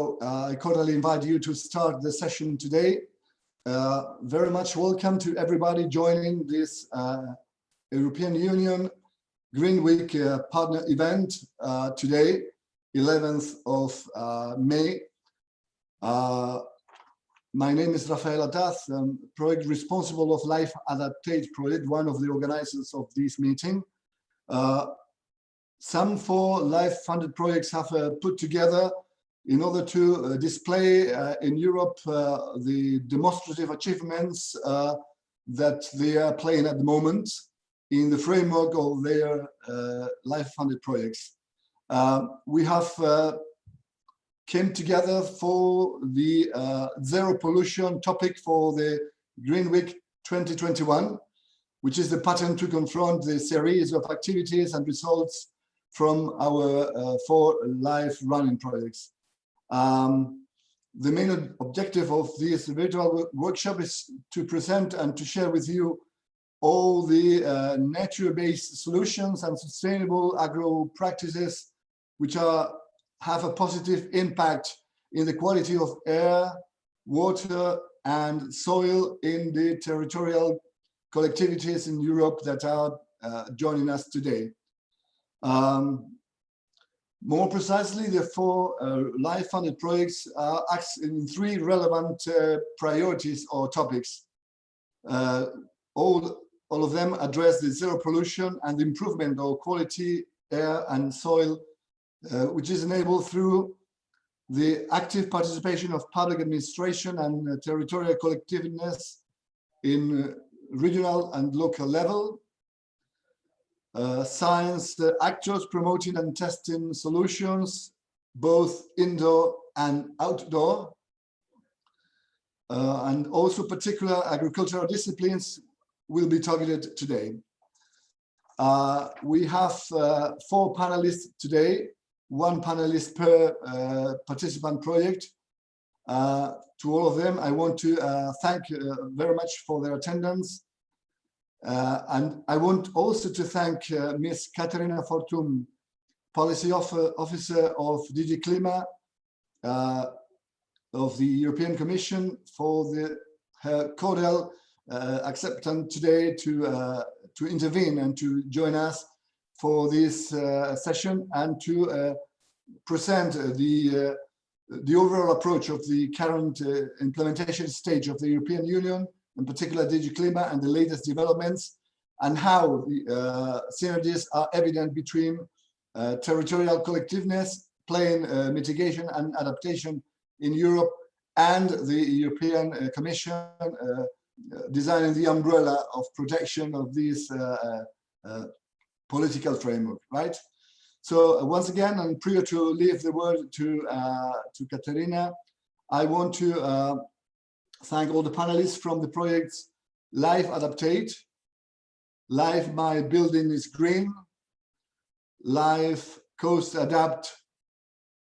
I cordially invite you to start the session today. Very much welcome to everybody joining this European Union Green Week partner event today, 11th of May. My name is Rafael Ataz. I'm project responsible of Life Adaptate project, one of the organizers of this meeting. Some 4 life-funded projects have put together in order to display in Europe the demonstrative achievements that they are playing at the moment in the framework of their life-funded projects. We have came together for the zero pollution topic for the Green Week 2021, which is the pattern to confront the series of activities and results from our 4 live running projects. The main objective of this virtual workshop is to present and to share with you all the nature-based solutions and sustainable agro-practices which have a positive impact in the quality of air, water, and soil in the territorial collectivities in Europe that are joining us today. More precisely, the 4 life-funded projects act in 3 relevant priorities or topics. All of them address the zero pollution and the improvement of quality air and soil, which is enabled through the active participation of public administration and territorial collectiveness in regional and local level. Science actors promoting and testing solutions, both indoor and outdoor, and also particular agricultural disciplines will be targeted today. We have 4 panelists today, 1 panelist per participant project. To all of them, I want to thank very much for their attendance. And I want also to thank Ms. Cartagena Fortun, Policy Officer of DG Clima of the European Commission, for her cordial acceptance today to intervene and to join us for this session and to present the overall approach of the current implementation stage of the European Union, in particular DG Clima, and the latest developments, and how the synergies are evident between territorial collectiveness, playing mitigation and adaptation in Europe, and the European Commission designing the umbrella of protection of this political framework, right? So once again, and prior to leave the word to Katerina, I want to thank all the panelists from the projects Life Adaptate, Life My Building is Green, Life Coast Adapt,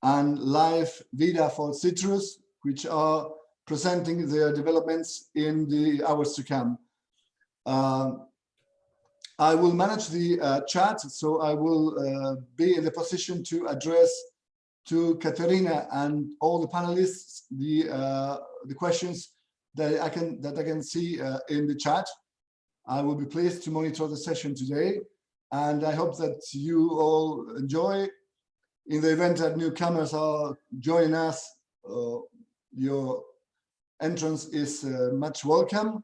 and Life Vida for Citrus, which are presenting their developments in the hours to come. I will manage the chat, so I will be in the position to address to Katerina and all the panelists the questions that I can see in the chat. I will be pleased to monitor the session today, and I hope that you all enjoy. In the event that newcomers are joining us, your entrance is much welcome.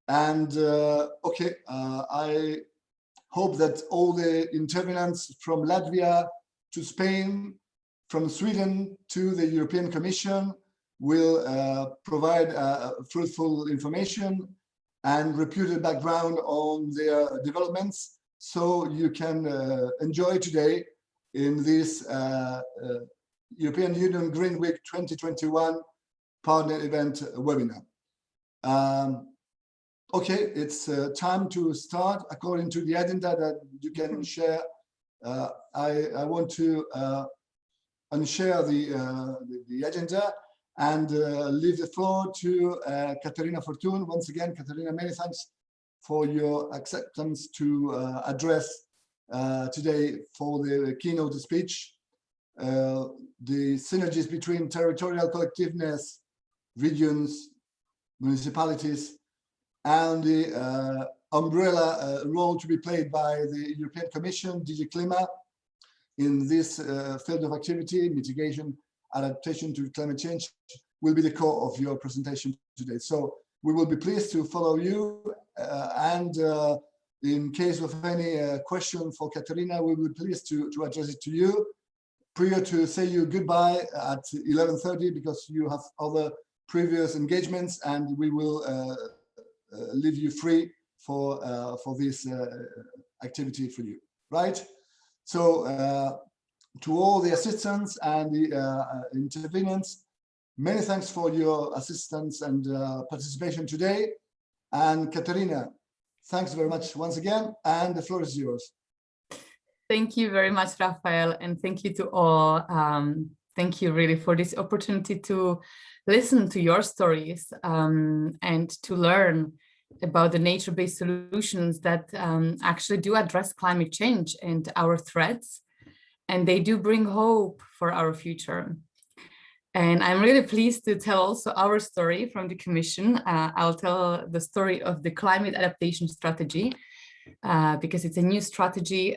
And okay, I hope that all the intervenants from Latvia to Spain, from Sweden to the European Commission will provide fruitful information and reputed background on their developments, so you can enjoy today in this European Union Green Week 2021 partner event webinar. Okay, it's time to start. According to the agenda that you can share, I want to unshare the agenda and leave the floor to Katerina Fortun. Once again, Katerina, many thanks for your acceptance to address today for the keynote speech. the synergies between territorial collectiveness, regions, municipalities, and the umbrella role to be played by the European Commission, DG Clima, in this field of activity, mitigation, adaptation to climate change, will be the core of your presentation today. So we will be pleased to follow you, and in case of any question for Katerina, we will be pleased to address it to you. Prior to say you goodbye at 11:30, because you have other previous engagements, and we will leave you free for this activity for you, right? So to all the assistants and the intervenants, many thanks for your assistance and participation today. And Katerina, thanks very much once again, and the floor is yours. Thank you very much, Rafael, and thank you to all. Thank you really for this opportunity to listen to your stories and to learn about the nature-based solutions that actually do address climate change and our threats, and they do bring hope for our future. And I'm really pleased to tell also our story from the Commission. I'll tell the story of the climate adaptation strategy, because it's a new strategy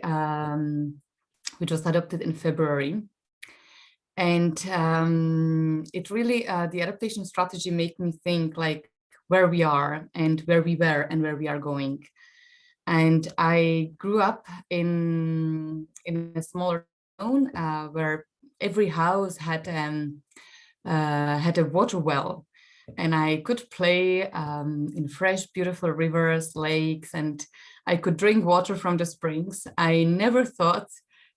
which was adopted in February. And it really, the adaptation strategy made me think like where we are and where we were and where we are going. And I grew up in a smaller town where every house had a water well, and I could play in fresh, beautiful rivers, lakes, and I could drink water from the springs. I never thought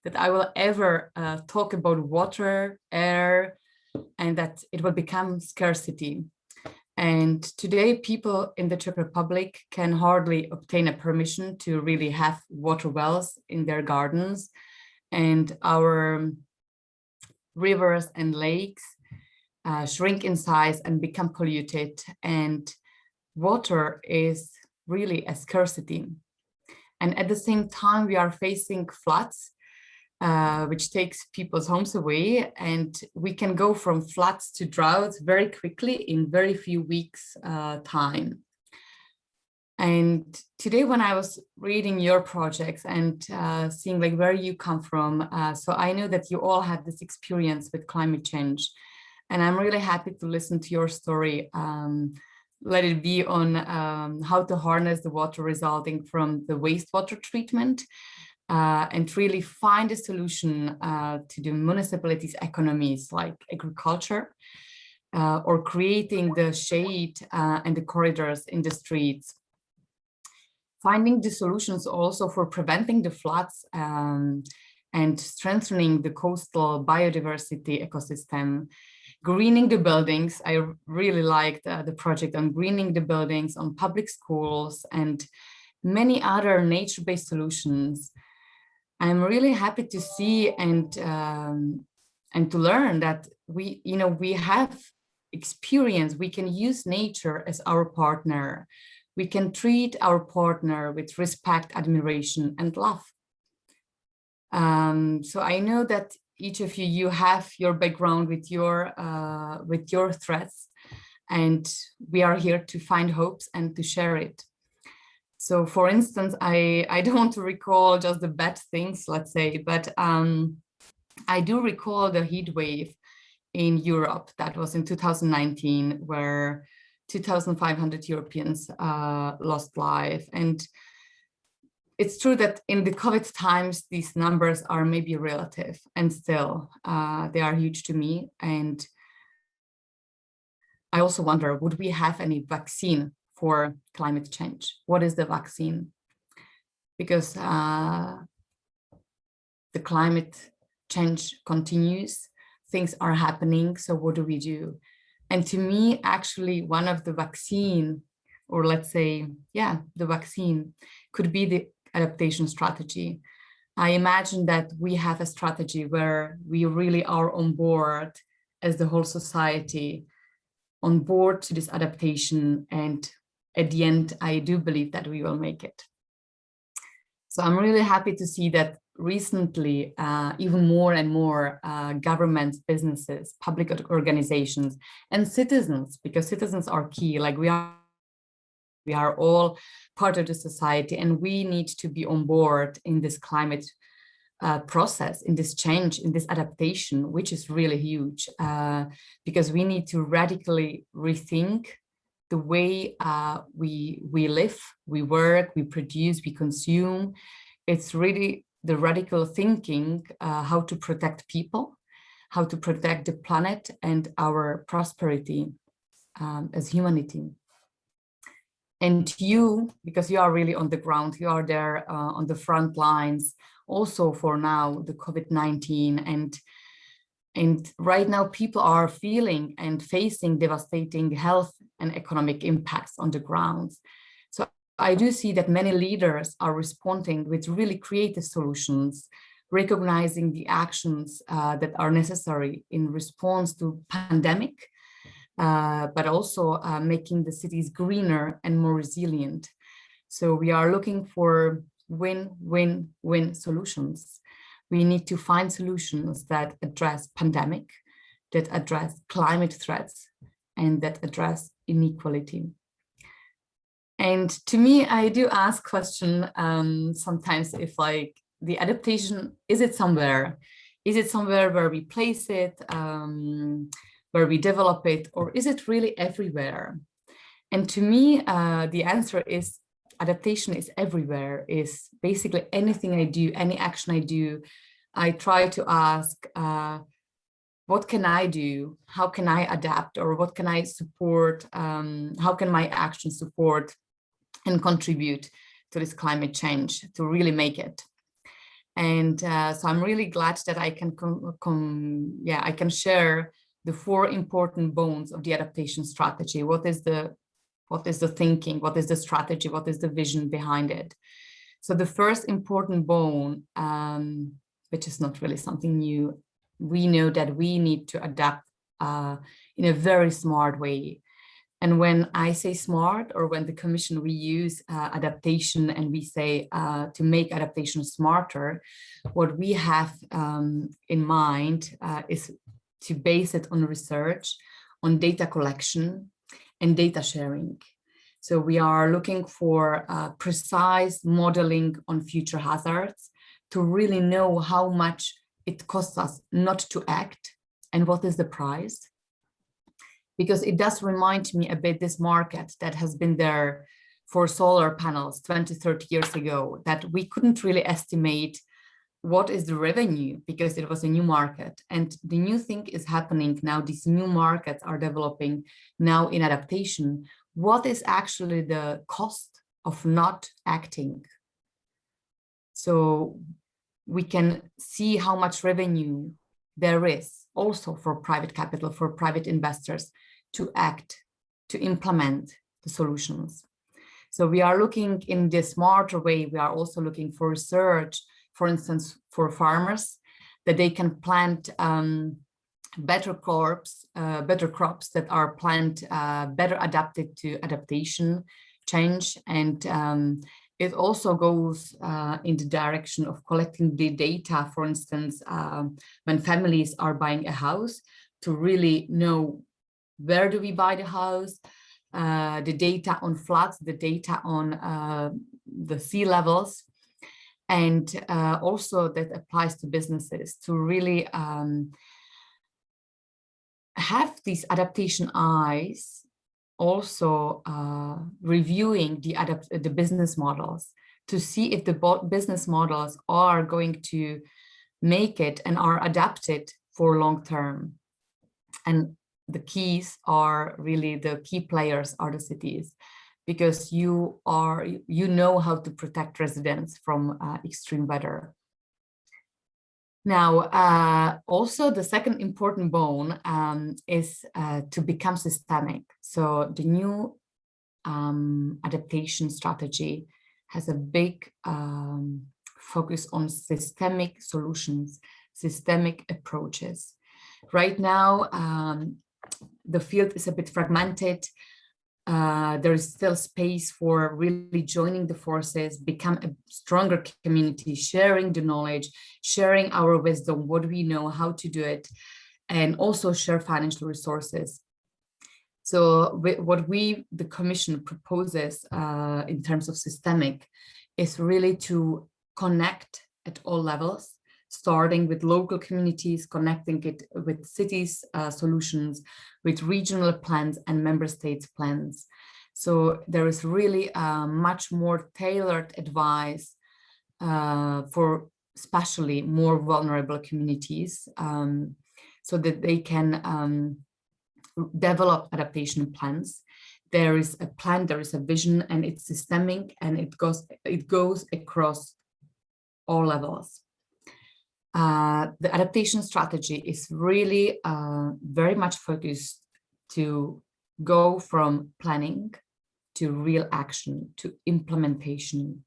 that I will ever talk about water, air, and that it will become scarcity. And today, people in the Czech Republic can hardly obtain a permission to really have water wells in their gardens. And our rivers and lakes shrink in size and become polluted. And water is really a scarcity. And at the same time, we are facing floods, which takes people's homes away, and we can go from floods to droughts very quickly in very few weeks time. And today, when I was reading your projects and seeing like where you come from, so I know that you all had this experience with climate change, and I'm really happy to listen to your story. Let it be on how to harness the water resulting from the wastewater treatment, and really find a solution to the municipalities' economies like agriculture, or creating the shade and the corridors in the streets. Finding the solutions also for preventing the floods and strengthening the coastal biodiversity ecosystem. Greening the buildings. I really liked the project on greening the buildings, on public schools, and many other nature-based solutions. I'm really happy to see and to learn that we have experience. We can use nature as our partner. We can treat our partner with respect, admiration, and love. So I know that each of you have your background with your threats, and we are here to find hopes and to share it. So, for instance, I don't want to recall just the bad things, let's say, but I do recall the heat wave in Europe that was in 2019, where 2,500 Europeans lost life. And it's true that in the COVID times, these numbers are maybe relative, and still they are huge to me. And I also wonder, would we have any vaccine for climate change? What is the vaccine? Because the climate change continues, things are happening, so what do we do? And to me, actually, one of the vaccine, or let's say, yeah, the vaccine could be the adaptation strategy. I imagine that we have a strategy where we really are on board as the whole society, on board to this adaptation, and at the end, I do believe that we will make it. So I'm really happy to see that recently even more and more governments, businesses, public organizations, and citizens, because citizens are key. Like we are all part of the society, and we need to be on board in this climate process, in this change, in this adaptation, which is really huge, because we need to radically rethink the way we live, we work, we produce, we consume. It's really the radical thinking how to protect people, how to protect the planet and our prosperity as humanity. And you, because you are really on the ground, you are there on the front lines, also for now, the COVID-19, and right now people are feeling and facing devastating health and economic impacts on the ground. So I do see that many leaders are responding with really creative solutions, recognizing the actions that are necessary in response to pandemic, but also making the cities greener and more resilient. So we are looking for win-win-win solutions. We need to find solutions that address pandemic, that address climate threats, and that address inequality. And to me, I do ask question sometimes if like the adaptation, is it somewhere? Is it somewhere where we place it, where we develop it, or is it really everywhere? And to me, the answer is adaptation is everywhere, is basically anything I do, any action I do, I try to ask, what can I do? How can I adapt? Or what can I support? How can my actions support and contribute to this climate change to really make it? And so I'm really glad that I can I can share the 4 important bones of the adaptation strategy. What is the thinking? What is the strategy? What is the vision behind it? So the first important bone, which is not really something new, we know that we need to adapt in a very smart way. And when I say smart, or when the Commission, we use adaptation and we say to make adaptation smarter, what we have in mind is to base it on research, on data collection, and data sharing. So we are looking for precise modeling on future hazards to really know how much it costs us not to act and what is the price. Because it does remind me a bit this market that has been there for solar panels 20, 30 years ago, that we couldn't really estimate what is the revenue because it was a new market. And the new thing is happening now. These new markets are developing now in adaptation. What is actually the cost of not acting? So we can see how much revenue there is also for private capital, for private investors to act, to implement the solutions. So we are looking in this smarter way. We are also looking for research, for instance, for farmers, that they can plant better crops that are planted better adapted to adaptation change. And it also goes in the direction of collecting the data, for instance, when families are buying a house, to really know where do we buy the house, the data on floods, the data on the sea levels. And also that applies to businesses to really have these adaptation eyes, also reviewing the business models to see if the business models are going to make it and are adapted for long term. And the keys are really, the key players are the cities, because you know how to protect residents from extreme weather. Now, also the second important bone is to become systemic. So the new adaptation strategy has a big focus on systemic solutions, systemic approaches. Right now, the field is a bit fragmented. there is still space for really joining the forces, become a stronger community, sharing the knowledge, sharing our wisdom, what we know, how to do it, and also share financial resources. So what the Commission proposes in terms of systemic is really to connect at all levels, starting with local communities, connecting it with cities solutions, with regional plans and member states plans. So there is really much more tailored advice for especially more vulnerable communities, so that they can develop adaptation plans. There is a plan, there is a vision, and it's systemic, and it goes across all levels. The adaptation strategy is really very much focused to go from planning to real action to implementation.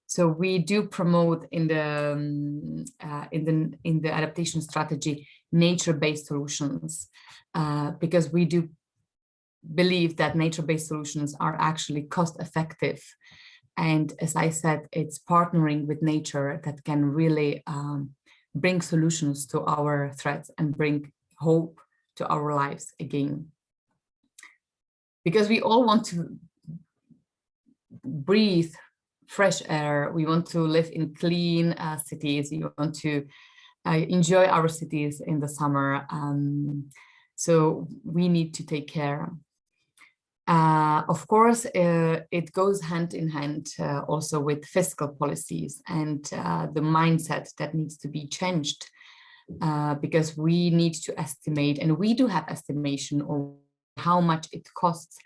So we do promote in the adaptation strategy nature-based solutions, because we do believe that nature-based solutions are actually cost-effective. And as I said, it's partnering with nature that can really bring solutions to our threats and bring hope to our lives again. Because we all want to breathe fresh air, we want to live in clean cities, we want to enjoy our cities in the summer. So we need to take care. Of course, it goes hand in hand also with fiscal policies and the mindset that needs to be changed, because we need to estimate, and we do have estimation of how much it costs,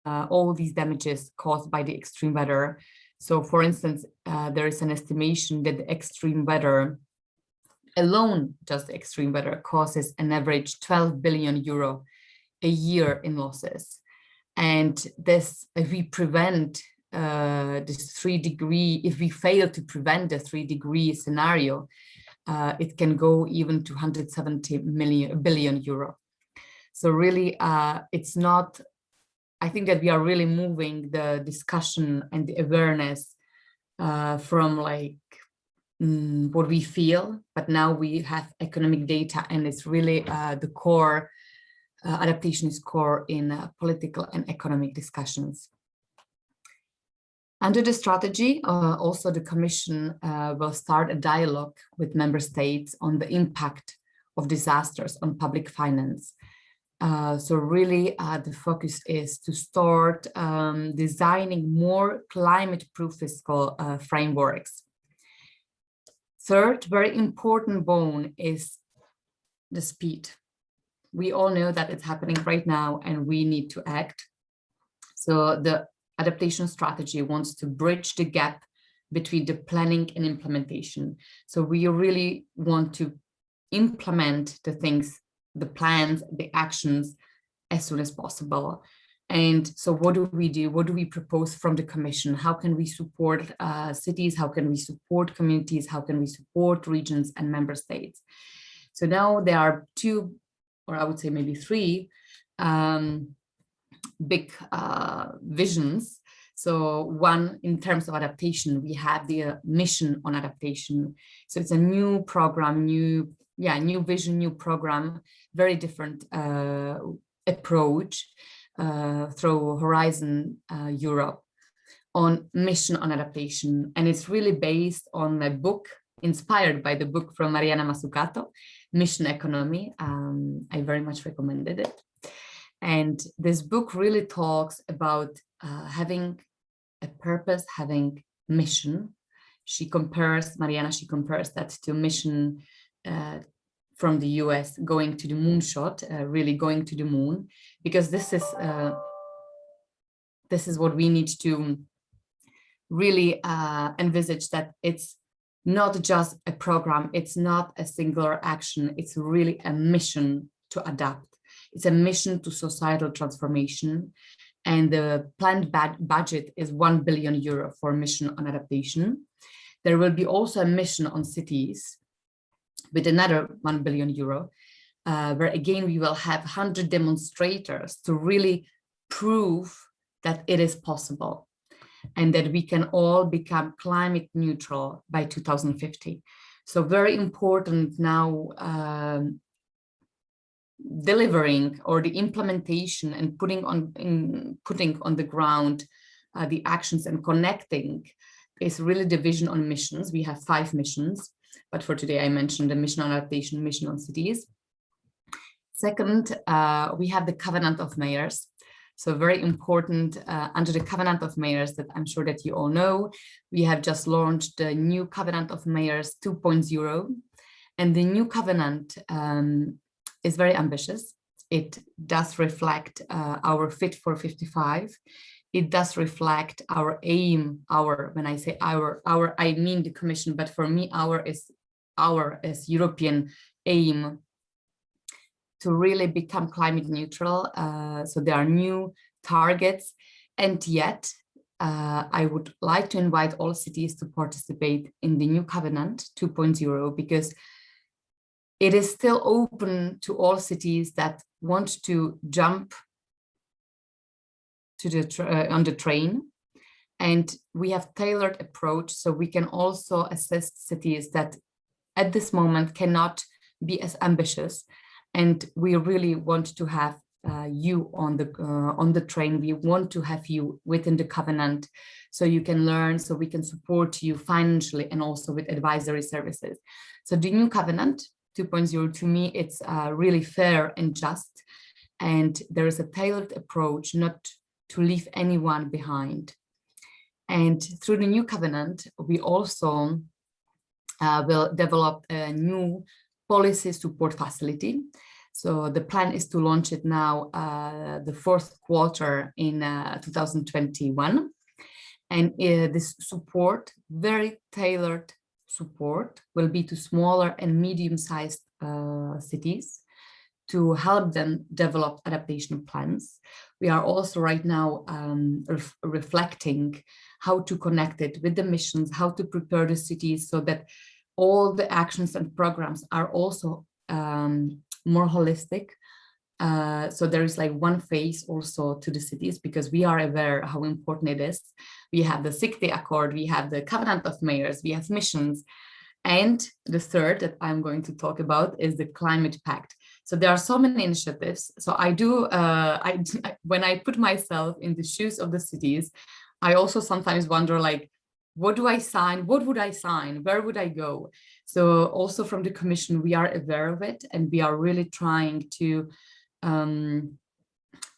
all these damages caused by the extreme weather. So for instance, there is an estimation that the extreme weather alone, just the extreme weather, causes an average 12 billion euro a year in losses. And this, if we prevent this 3 degree, if we fail to prevent the 3 degree scenario, it can go even to 170 billion euro. So really, it's not, I think that we are really moving the discussion and the awareness from like what we feel, but now we have economic data, and it's really the core. Adaptation is core in political and economic discussions. Under the strategy, also the Commission will start a dialogue with member states on the impact of disasters on public finance. So really the focus is to start designing more climate-proof fiscal frameworks. Third, very important bone is the speed. We all know that it's happening right now and we need to act. So the adaptation strategy wants to bridge the gap between the planning and implementation. So we really want to implement the things, the plans, the actions as soon as possible. And so what do we do? What do we propose from the Commission? How can we support cities? How can we support communities? How can we support regions and member states? So now there are two, or I would say maybe three big visions. So one, in terms of adaptation, we have the mission on adaptation. So it's a new program, new vision, new program, very different approach through Horizon Europe on mission on adaptation. And it's really based on a book inspired by the book from Mariana Mazzucato, Mission Economy. I very much recommended it. And this book really talks about having a purpose, having mission. Mariana compares that to mission from the US, going to the moonshot, really going to the moon, because this is what we need to really envisage, that it's not just a program, it's not a singular action, it's really a mission to adapt. It's a mission to societal transformation. And the planned budget is 1 billion euro for mission on adaptation. There will be also a mission on cities with another 1 billion euro, where again, we will have 100 demonstrators to really prove that it is possible and that we can all become climate neutral by 2050. So very important now, delivering or the implementation and putting on the ground the actions and connecting is really the vision on missions. We have 5 missions, but for today I mentioned the mission on adaptation, mission on cities. Second, we have the Covenant of Mayors. So very important, under the Covenant of Mayors that I'm sure that you all know, we have just launched the new Covenant of Mayors 2.0. And the new covenant is very ambitious. It does reflect our Fit for 55. It does reflect our aim, when I say our, I mean the Commission, but for me, our is European aim to really become climate neutral. So there are new targets, and yet I would like to invite all cities to participate in the new Covenant 2.0, because it is still open to all cities that want to jump to the on the train. And we have tailored approach, so we can also assist cities that at this moment cannot be as ambitious. And we really want to have you on the train. We want to have you within the covenant, so you can learn, so we can support you financially and also with advisory services. So the new covenant 2.0, to me, it's really fair and just, and there is a tailored approach not to leave anyone behind. And through the new covenant, we also will develop a new policy support facility. So the plan is to launch it now, the 4th quarter in 2021. And this support, very tailored support, will be to smaller and medium-sized cities to help them develop adaptation plans. We are also right now reflecting how to connect it with the missions, how to prepare the cities so that all the actions and programs are also more holistic. So there is like one phase also to the cities, because we are aware how important it is. We have the 60 Accord, we have the Covenant of Mayors, we have missions. And the third that I'm going to talk about is the Climate Pact. So there are so many initiatives. So I do, when I put myself in the shoes of the cities, I also sometimes wonder, like, what do I sign? What would I sign? Where would I go? So also from the Commission, we are aware of it, and we are really trying to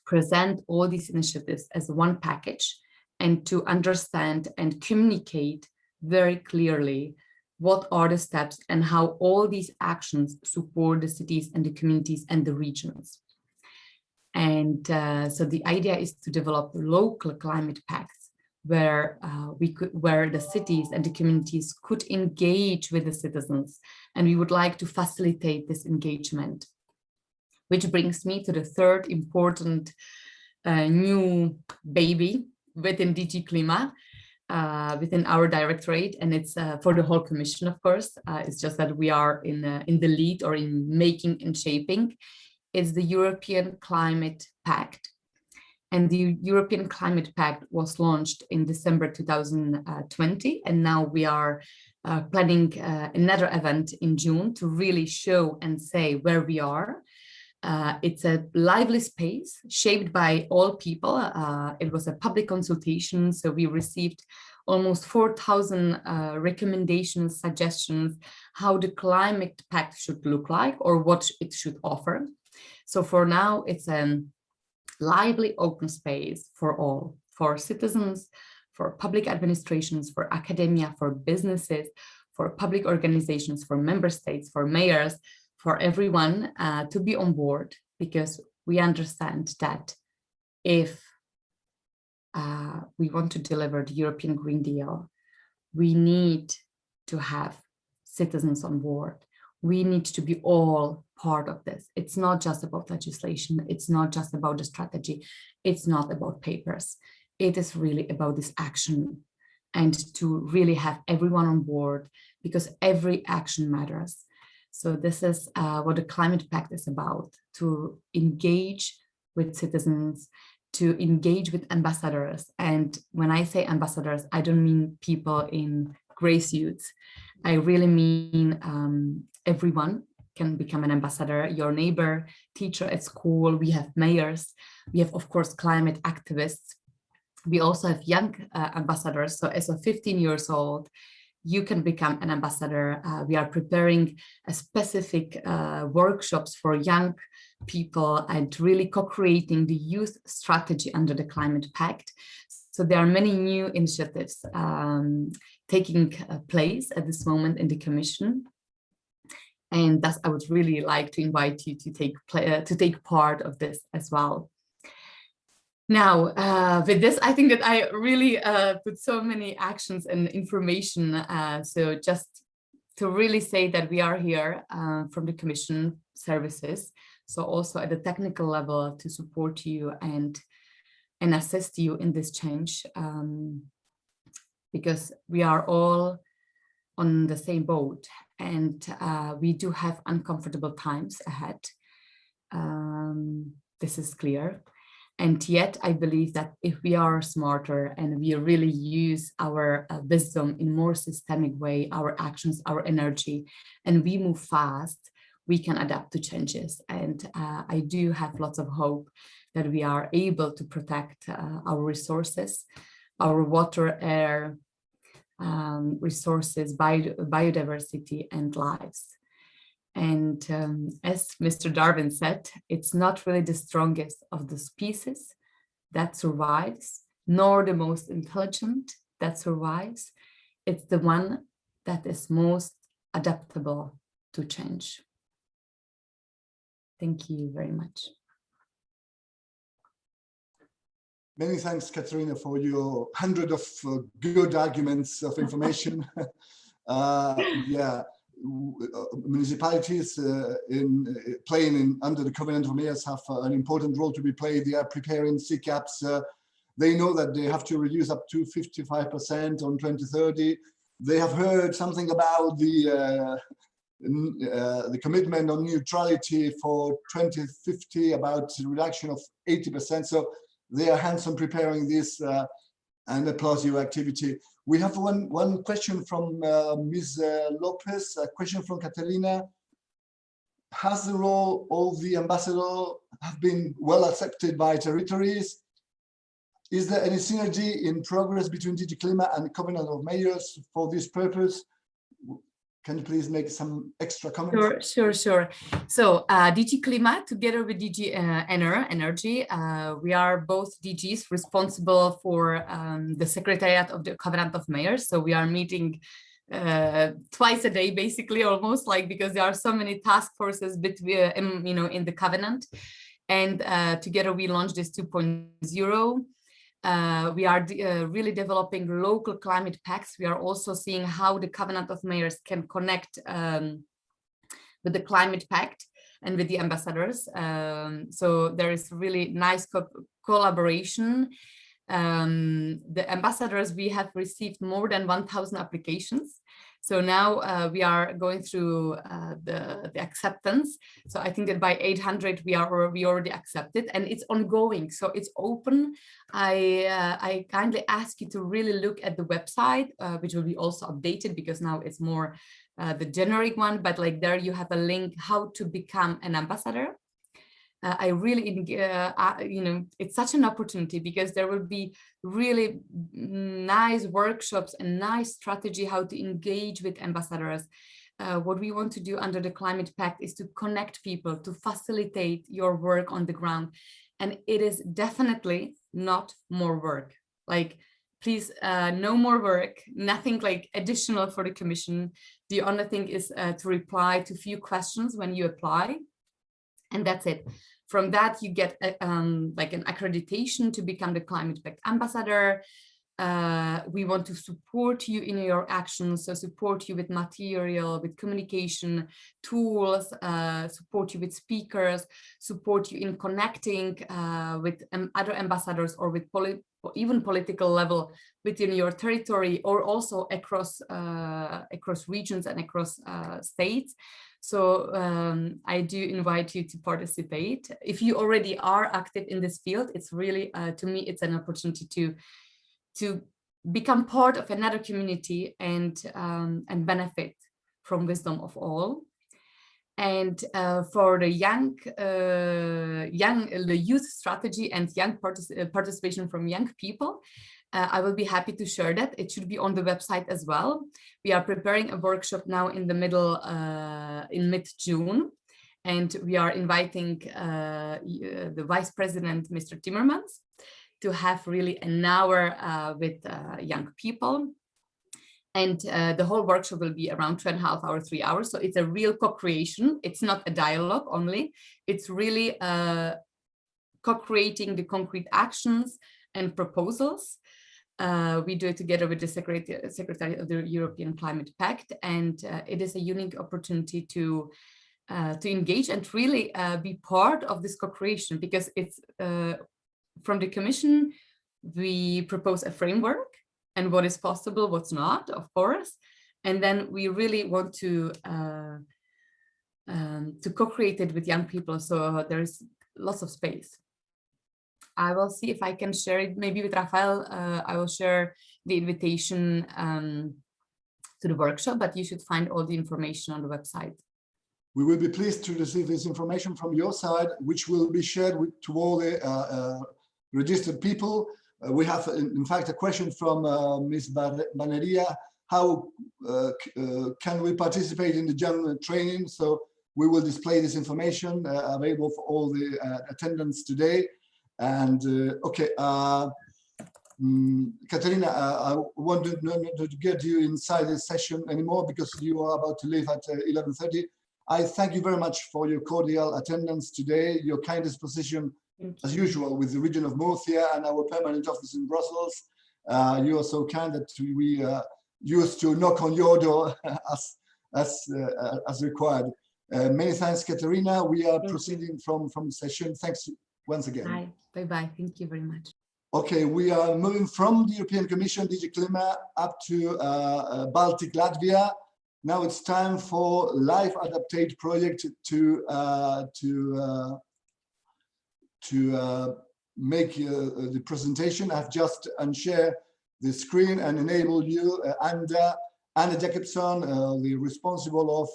present all these initiatives as one package, and to understand and communicate very clearly what are the steps and how all these actions support the cities and the communities and the regions. And so the idea is to develop local climate pacts where where the cities and the communities could engage with the citizens, and we would like to facilitate this engagement. Which brings me to the third important new baby within DG Klima, within our directorate, and it's for the whole Commission, of course. It's just that we are in the lead, or in making and shaping. It's the European Climate Pact. And the European Climate Pact was launched in December 2020, and now we are planning another event in June to really show and say where we are. It's a lively space shaped by all people. It was a public consultation, so we received almost 4,000 recommendations, suggestions, how the Climate Pact should look like or what it should offer. So for now, it's a lively open space for all, for citizens, for public administrations, for academia, for businesses, for public organizations, for member states, for mayors, for everyone to be on board, because we understand that if we want to deliver the European Green Deal, we need to have citizens on board. We need to be all part of this. It's not just about legislation. It's not just about the strategy. It's not about papers. It is really about this action, and to really have everyone on board, because every action matters. So this is what the Climate Pact is about, to engage with citizens to engage with ambassadors. And when I say ambassadors, I don't mean people in gray suits. I really mean everyone can become an ambassador, your neighbor, teacher at school. We have mayors. We have, of course, climate activists. We also have young ambassadors. So as of 15 years old, you can become an ambassador. We are preparing a specific workshops for young people and really co-creating the youth strategy under the Climate Pact. So there are many new initiatives taking place at this moment in the Commission. And thus, I would really like to invite you to take part of this as well. Now, with this, I think that I really put so many actions and information. So just to really say that we are here from the Commission services. So also at the technical level to support you and assist you in this change, because we are all on the same boat, and we do have uncomfortable times ahead. This is clear. And yet I believe that if we are smarter and we really use our wisdom in a more systemic way, our actions, our energy, and we move fast, we can adapt to changes. And I do have lots of hope that we are able to protect our resources, our water, air, resources, biodiversity, and lives. And as Mr. Darwin said, it's not really the strongest of the species that survives, nor the most intelligent that survives. It's the one that is most adaptable to change. Thank you very much. Many thanks, Katerina, for your 100 of good arguments of information. Yeah. Municipalities under the Covenant of Mayors have an important role to be played. They are preparing CCAPs. They know that they have to reduce up to 55% on 2030. They have heard something about the commitment on neutrality for 2050, about reduction of 80%. So they are hands-on preparing this and applaud your activity. We have one question from Ms. Lopez, a question from Katerina. Has the role of the ambassador have been well accepted by territories? Is there any synergy in progress between DG Clima and the Covenant of Mayors for this purpose? Can you please make some extra comments? Sure. So DG Clima together with DG Energy, we are both DGs responsible for the Secretariat of the Covenant of Mayors. So we are meeting twice a day, basically, almost, like, because there are so many task forces between, in the Covenant. And together we launched this 2.0. We are really developing local climate pacts. We are also seeing how the Covenant of Mayors can connect with the Climate Pact and with the ambassadors. So there is really nice collaboration. The ambassadors, we have received more than 1,000 applications. So now we are going through the acceptance. So I think that by 800 we already accepted, and it's ongoing. So it's open. I kindly ask you to really look at the website, which will be also updated because now it's more the generic one. But like there you have a link how to become an ambassador. I really, it's such an opportunity because there will be really nice workshops and nice strategy how to engage with ambassadors. What we want to do under the Climate Pact is to connect people, to facilitate your work on the ground. And it is definitely not more work. Like, please, no more work, nothing like additional for the Commission. The only thing is to reply to a few questions when you apply. And that's it. From that, you get like an accreditation to become the Climate Pact ambassador. We want to support you in your actions, so support you with material, with communication tools, support you with speakers, support you in connecting with other ambassadors or with even political level within your territory, or also across regions and across states. So I do invite you to participate. If you already are active in this field, it's really, to me, it's an opportunity to become part of another community and benefit from wisdom of all. And for the youth strategy and young participation from young people, I will be happy to share that. It should be on the website as well. We are preparing a workshop now in the in mid-June, and we are inviting the Vice President, Mr. Timmermans, to have really an hour with young people. And the whole workshop will be around 2.5 hours, 3 hours. So it's a real co-creation. It's not a dialogue only. It's really co-creating the concrete actions and proposals. We do it together with the Secretary of the European Climate Pact. And it is a unique opportunity to engage and really be part of this co-creation, because it's from the Commission, we propose a framework and what is possible, what's not, of course. And then we really want to co-create it with young people. So there's lots of space. I will see if I can share it, maybe with Rafael. I will share the invitation to the workshop, but you should find all the information on the website. We will be pleased to receive this information from your side, which will be shared to all the registered people. We have, in fact, a question from Ms. Baneria. How can we participate in the general training? So we will display this information available for all the attendants today. And okay, Katerina, I wanted not to get you inside this session anymore because you are about to leave at 11:30. I thank you very much for your cordial attendance today, your kind disposition, as usual, with the region of Murcia and our permanent office in Brussels. You are so kind that we used to knock on your door as required. Many thanks, Katerina. We are proceeding from the session. Thanks once again. Bye. Bye-bye. Thank you very much. Okay, we are moving from the European Commission, DG Klima, up to Baltic, Latvia. Now it's time for Life Adaptate project to make the presentation. I've just unshare the screen and enable you, Anna Jacobson, the responsible of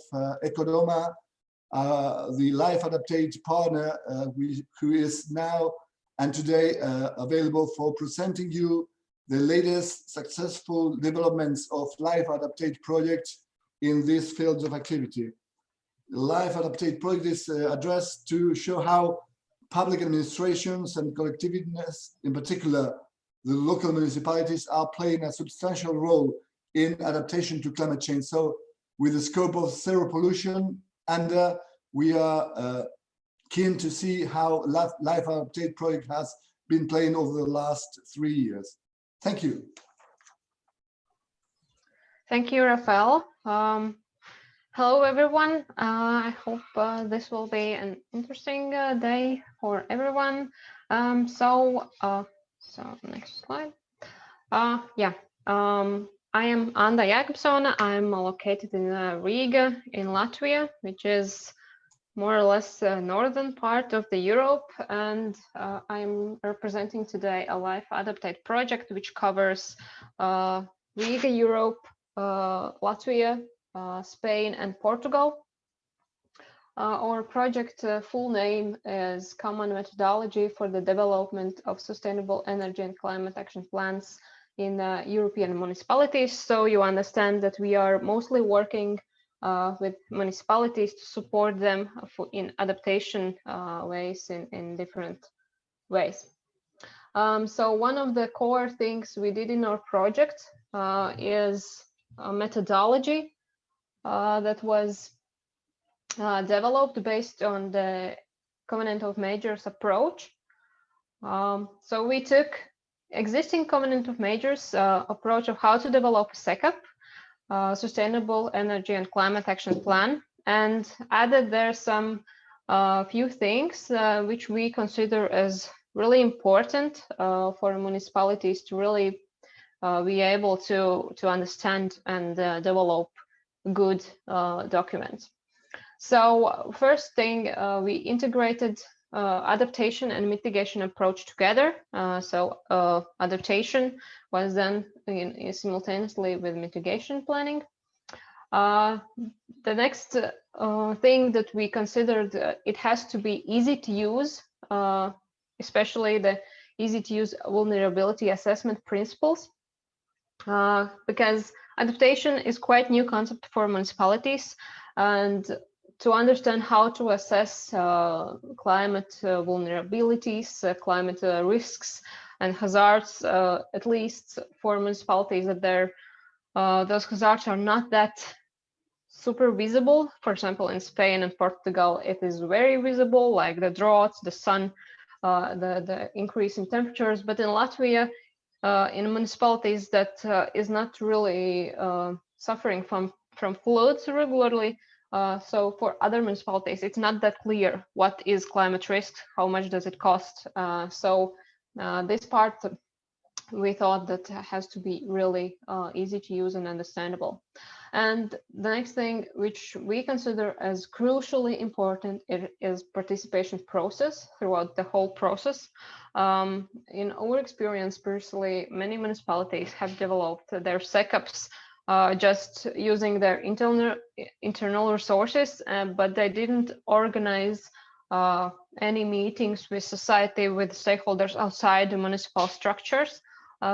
Ecodoma, the Life Adaptate partner, who is now and today available for presenting you the latest successful developments of Life Adaptate project in these fields of activity. The Life Adaptate project is addressed to show how public administrations and collectivities, in particular the local municipalities, are playing a substantial role in adaptation to climate change. So with the scope of zero pollution, and we are keen to see how Life Adaptate project has been playing over the last 3 years. Thank you. Thank you, Rafael. Hello, everyone. I hope this will be an interesting day for everyone. So next slide. I am Anda Jakobsone. I'm located in Riga in Latvia, which is more or less the northern part of the Europe, and I'm representing today a Life Adaptate project which covers Riga, Europe, Latvia, Spain, and Portugal. Our project full name is Common Methodology for the Development of Sustainable Energy and Climate Action Plans in European Municipalities. So you understand that we are mostly working with municipalities to support them in adaptation ways in different ways. So one of the core things we did in our project is a methodology that was developed based on the Covenant of Majors approach. So we took existing Covenant of Majors approach of how to develop a SECAP, Sustainable Energy and Climate Action Plan, and added there some few things which we consider as really important for municipalities to really be able to understand and develop good documents. So first thing, we integrated adaptation and mitigation approach together. So adaptation was done simultaneously with mitigation planning. The next thing that we considered, it has to be easy to use, especially the easy to use vulnerability assessment principles, because adaptation is quite new concept for municipalities, and to understand how to assess climate vulnerabilities, climate risks and hazards, at least for municipalities that those hazards are not that super visible. For example, in Spain and Portugal, it is very visible, like the droughts, the sun, the increase in temperatures. But in Latvia, in municipalities that is not really suffering from floods regularly. So for other municipalities, it's not that clear what is climate risk, how much does it cost. So this part, we thought that has to be really easy to use and understandable. And the next thing, which we consider as crucially important, is participation process throughout the whole process. In our experience, personally, many municipalities have developed their SecUps just using their internal resources, but they didn't organize any meetings with society, with stakeholders outside the municipal structures.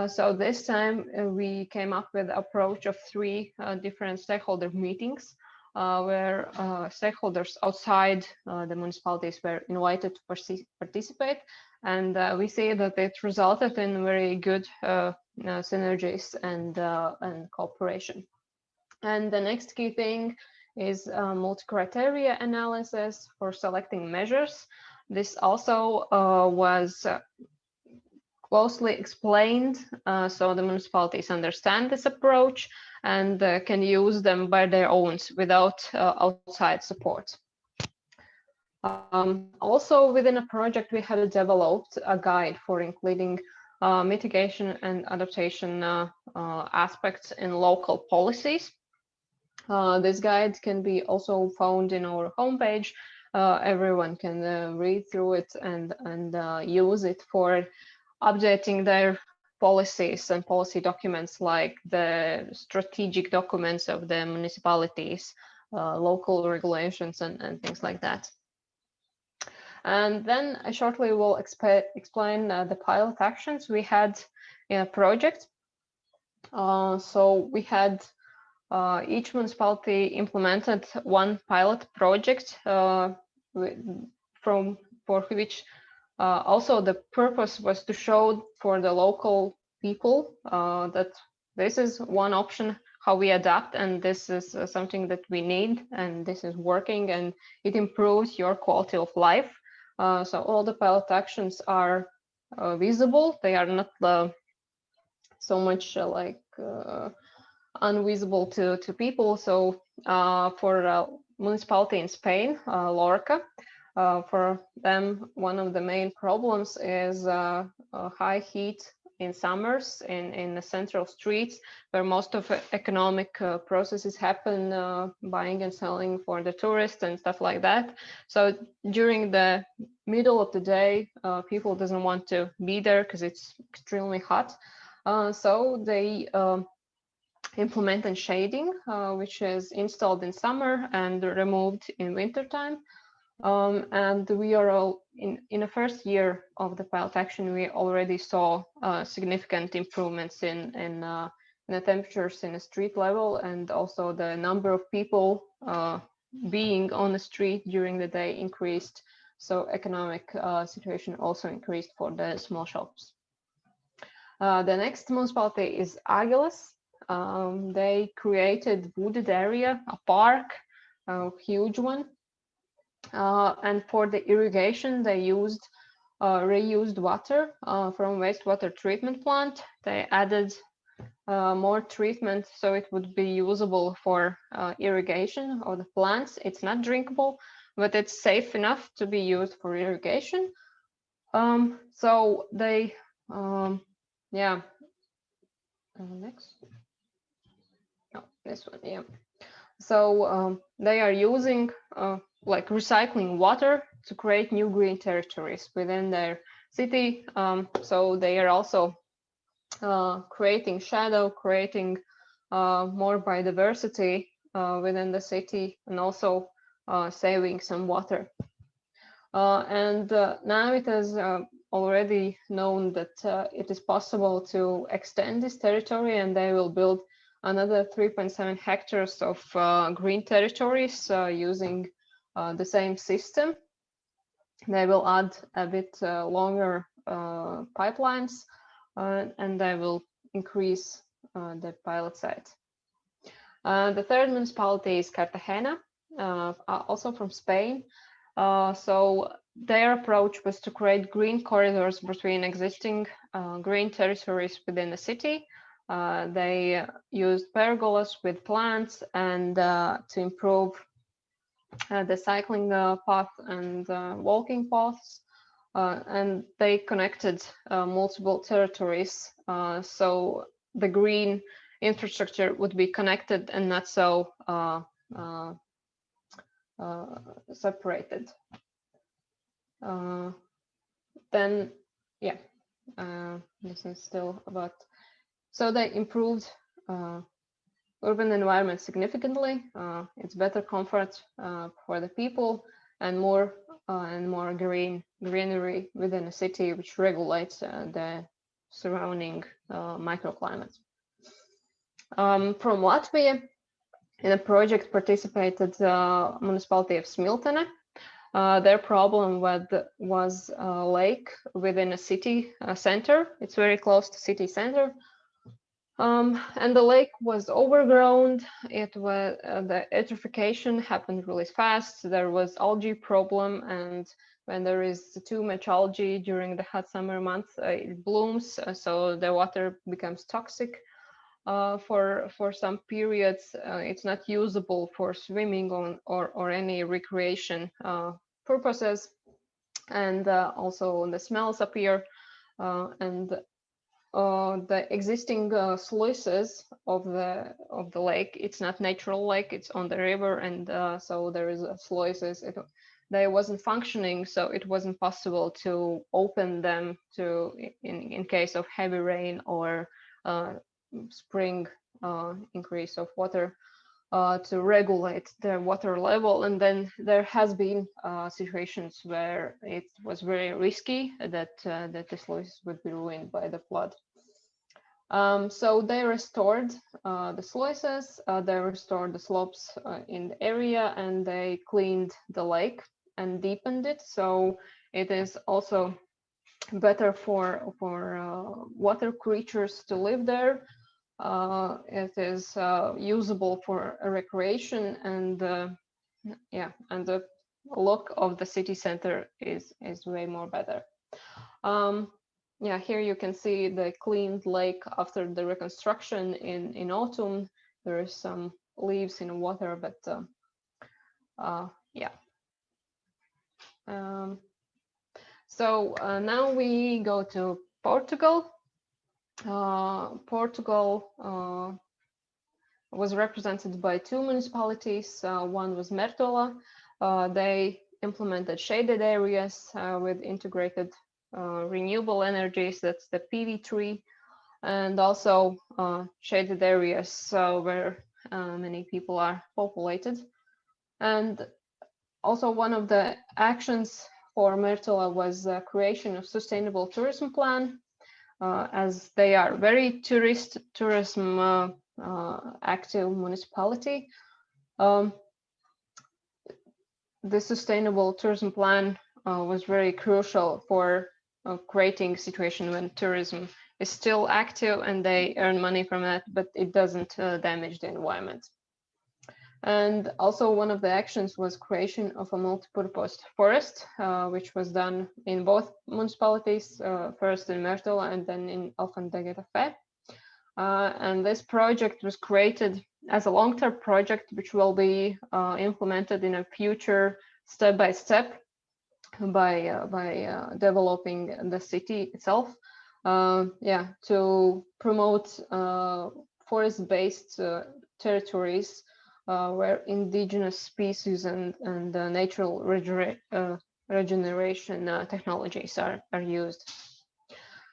So this time we came up with an approach of 3 different stakeholder meetings where stakeholders outside the municipalities were invited to participate. And we see that it resulted in very good synergies and cooperation. And the next key thing is multi-criteria analysis for selecting measures. This also was closely explained, so the municipalities understand this approach and can use them by their own without outside support. Also within a project, we had developed a guide for including mitigation and adaptation aspects in local policies. This guide can be also found in our homepage. Everyone can read through it and use it for updating their policies and policy documents, like the strategic documents of the municipalities, local regulations and things like that. And then I shortly will explain the pilot actions we had in a project. So we had each municipality implemented 1 pilot project for which also the purpose was to show for the local people that this is one option how we adapt, and this is something that we need, and this is working, and it improves your quality of life. So all the pilot actions are visible. They are not so much like unvisible to people. So for a municipality in Spain, Lorca, for them, one of the main problems is high heat in summers in the central streets, where most of economic processes happen, buying and selling for the tourists and stuff like that. So during the middle of the day, people doesn't want to be there because it's extremely hot. So they implemented shading, which is installed in summer and removed in wintertime. And we are all in the first year of the pilot action, we already saw significant improvements in the temperatures in the street level, and also the number of people being on the street during the day increased. So economic situation also increased for the small shops. The next municipality is Agilis. They created wooded area, a park, a huge one. And for the irrigation, they used reused water from wastewater treatment plant. They added more treatment so it would be usable for irrigation of the plants. It's not drinkable, but it's safe enough to be used for irrigation. So they, next. Oh, this one, yeah. So they are using like recycling water to create new green territories within their city. So they are also creating shadow, creating more biodiversity within the city, and also saving some water. And now it is already known that it is possible to extend this territory, and they will build another 3.7 hectares of green territories using the same system. They will add a bit longer pipelines, and they will increase the pilot site. The third municipality is Cartagena, also from Spain. So their approach was to create green corridors between existing green territories within the city. They used pergolas with plants and to improve the cycling path and walking paths. And they connected multiple territories. So the green infrastructure would be connected and not so separated. Then, yeah, this is still about. So they improved urban environment significantly. It's better comfort for the people and more greenery within a city, which regulates the surrounding microclimate. From Latvia, in a project participated municipality of Smiltene. Their problem was a lake within a city center. It's very close to city center. And the lake was overgrown. It was the eutrophication happened really fast. There was algae problem, and when there is too much algae during the hot summer months, it blooms. So the water becomes toxic for some periods. It's not usable for swimming or any recreation purposes, and also the smells appear, and the existing sluices of the lake, it's not natural lake, it's on the river, and so there is sluices. They wasn't functioning, so it wasn't possible to open them to in case of heavy rain or spring increase of water to regulate the water level. And then there has been situations where it was very risky that the sluices would be ruined by the flood. So they restored the sluices, they restored the slopes in the area, and they cleaned the lake and deepened it. So it is also better for water creatures to live there. It is usable for recreation, and yeah, and the look of the city center is way more better. Yeah, here you can see the cleaned lake after the reconstruction in autumn. There is some leaves in water, but yeah. So now we go to Portugal. Portugal was represented by two municipalities. One was Mertola. They implemented shaded areas with integrated renewable energies, that's the PV tree, and also shaded areas where many people are populated. And also one of the actions for Mertola was creation of sustainable tourism plan, as they are very tourism active municipality. The sustainable tourism plan was very crucial for creating a situation when tourism is still active and they earn money from that, but it doesn't damage the environment. And also one of the actions was creation of a multi-purpose forest, which was done in both municipalities, first in Mertola and then in Alfandegetafe. And this project was created as a long-term project, which will be implemented in a future step by step by developing the city itself. Yeah, to promote forest-based territories where indigenous species and natural regeneration technologies are used.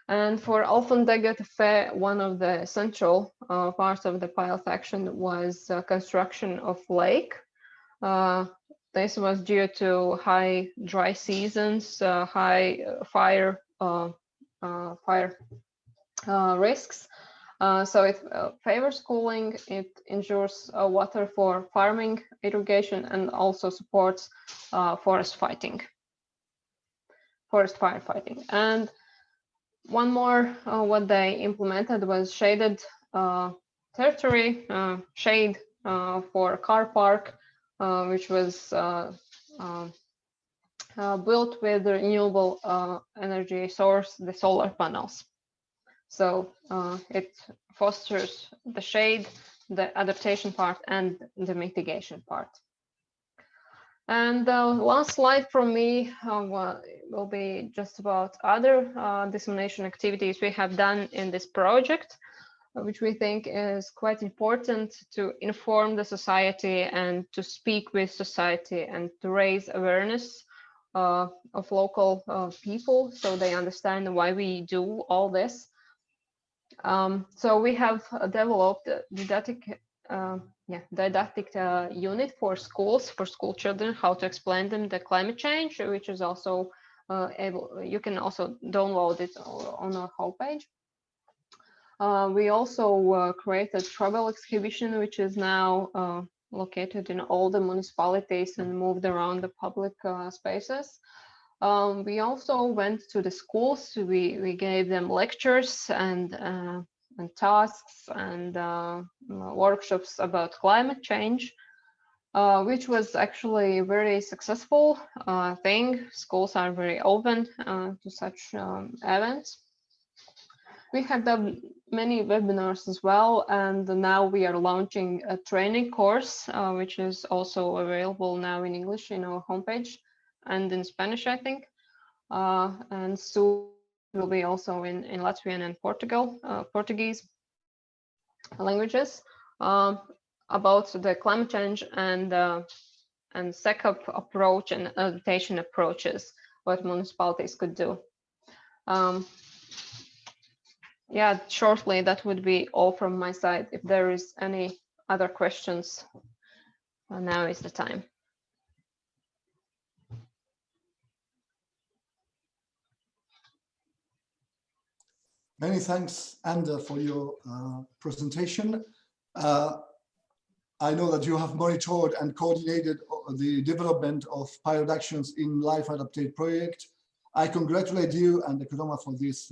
And for Alphen-Deget-Fe, one of the essential parts of the pilot action was construction of lake. This was due to high dry seasons, high fire risks. So it favors cooling, it ensures water for farming, irrigation, and also supports forest firefighting. And one more, what they implemented was shaded territory, shade for a car park, which was built with the renewable energy source, the solar panels. So it fosters the shade, the adaptation part, and the mitigation part. And the last slide from me will be just about other dissemination activities we have done in this project, which we think is quite important to inform the society and to speak with society and to raise awareness of local people so they understand why we do all this. So we have developed a didactic unit for schools, for school children, how to explain them the climate change, which is also you can also download it on our homepage. We also created travel exhibition, which is now located in all the municipalities and moved around the public spaces. We also went to the schools. We gave them lectures and tasks and workshops about climate change, which was actually a very successful thing. Schools are very open to such events. We have done many webinars as well, and now we are launching a training course, which is also available now in English in our homepage and in Spanish, I think. And soon will be also in Latvian and Portuguese languages about the climate change and SECAP approach and adaptation approaches, what municipalities could do. Yeah, shortly, that would be all from my side. If there is any other questions, now is the time. Many thanks, Anda, for your presentation. I know that you have monitored and coordinated the development of pilot actions in Life Adaptate project. I congratulate you and the Economa for this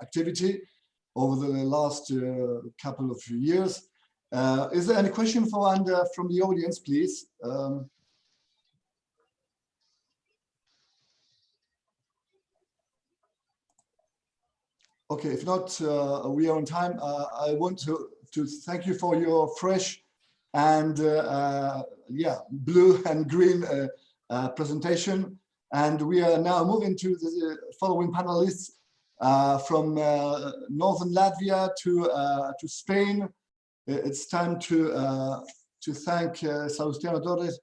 activity over the last couple of years. Is there any question for Anda from the audience, please? Okay, if not, we are on time. I want to thank you for your fresh and blue and green presentation. And we are now moving to the following panelists from northern Latvia to Spain. It's time to thank Salustiano Torres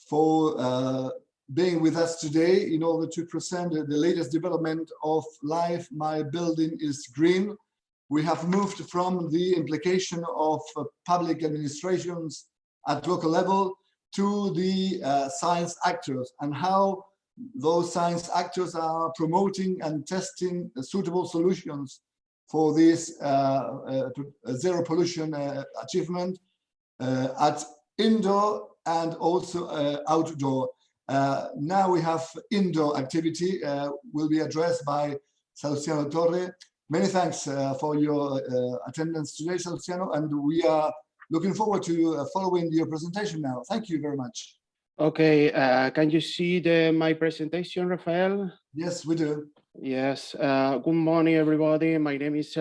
for being with us today in order to present the latest development of Life My Building is Green. We have moved from the implication of public administrations at local level to the science actors and how those science actors are promoting and testing suitable solutions for this zero pollution achievement at indoor and also outdoor. Now we have indoor activity will be addressed by Salustiano Torre. Many thanks for your attendance today, Salustiano, and we are looking forward to following your presentation now. Thank you very much. Okay, can you see my presentation, Rafael? Yes, we do. Yes, good morning, everybody. My name is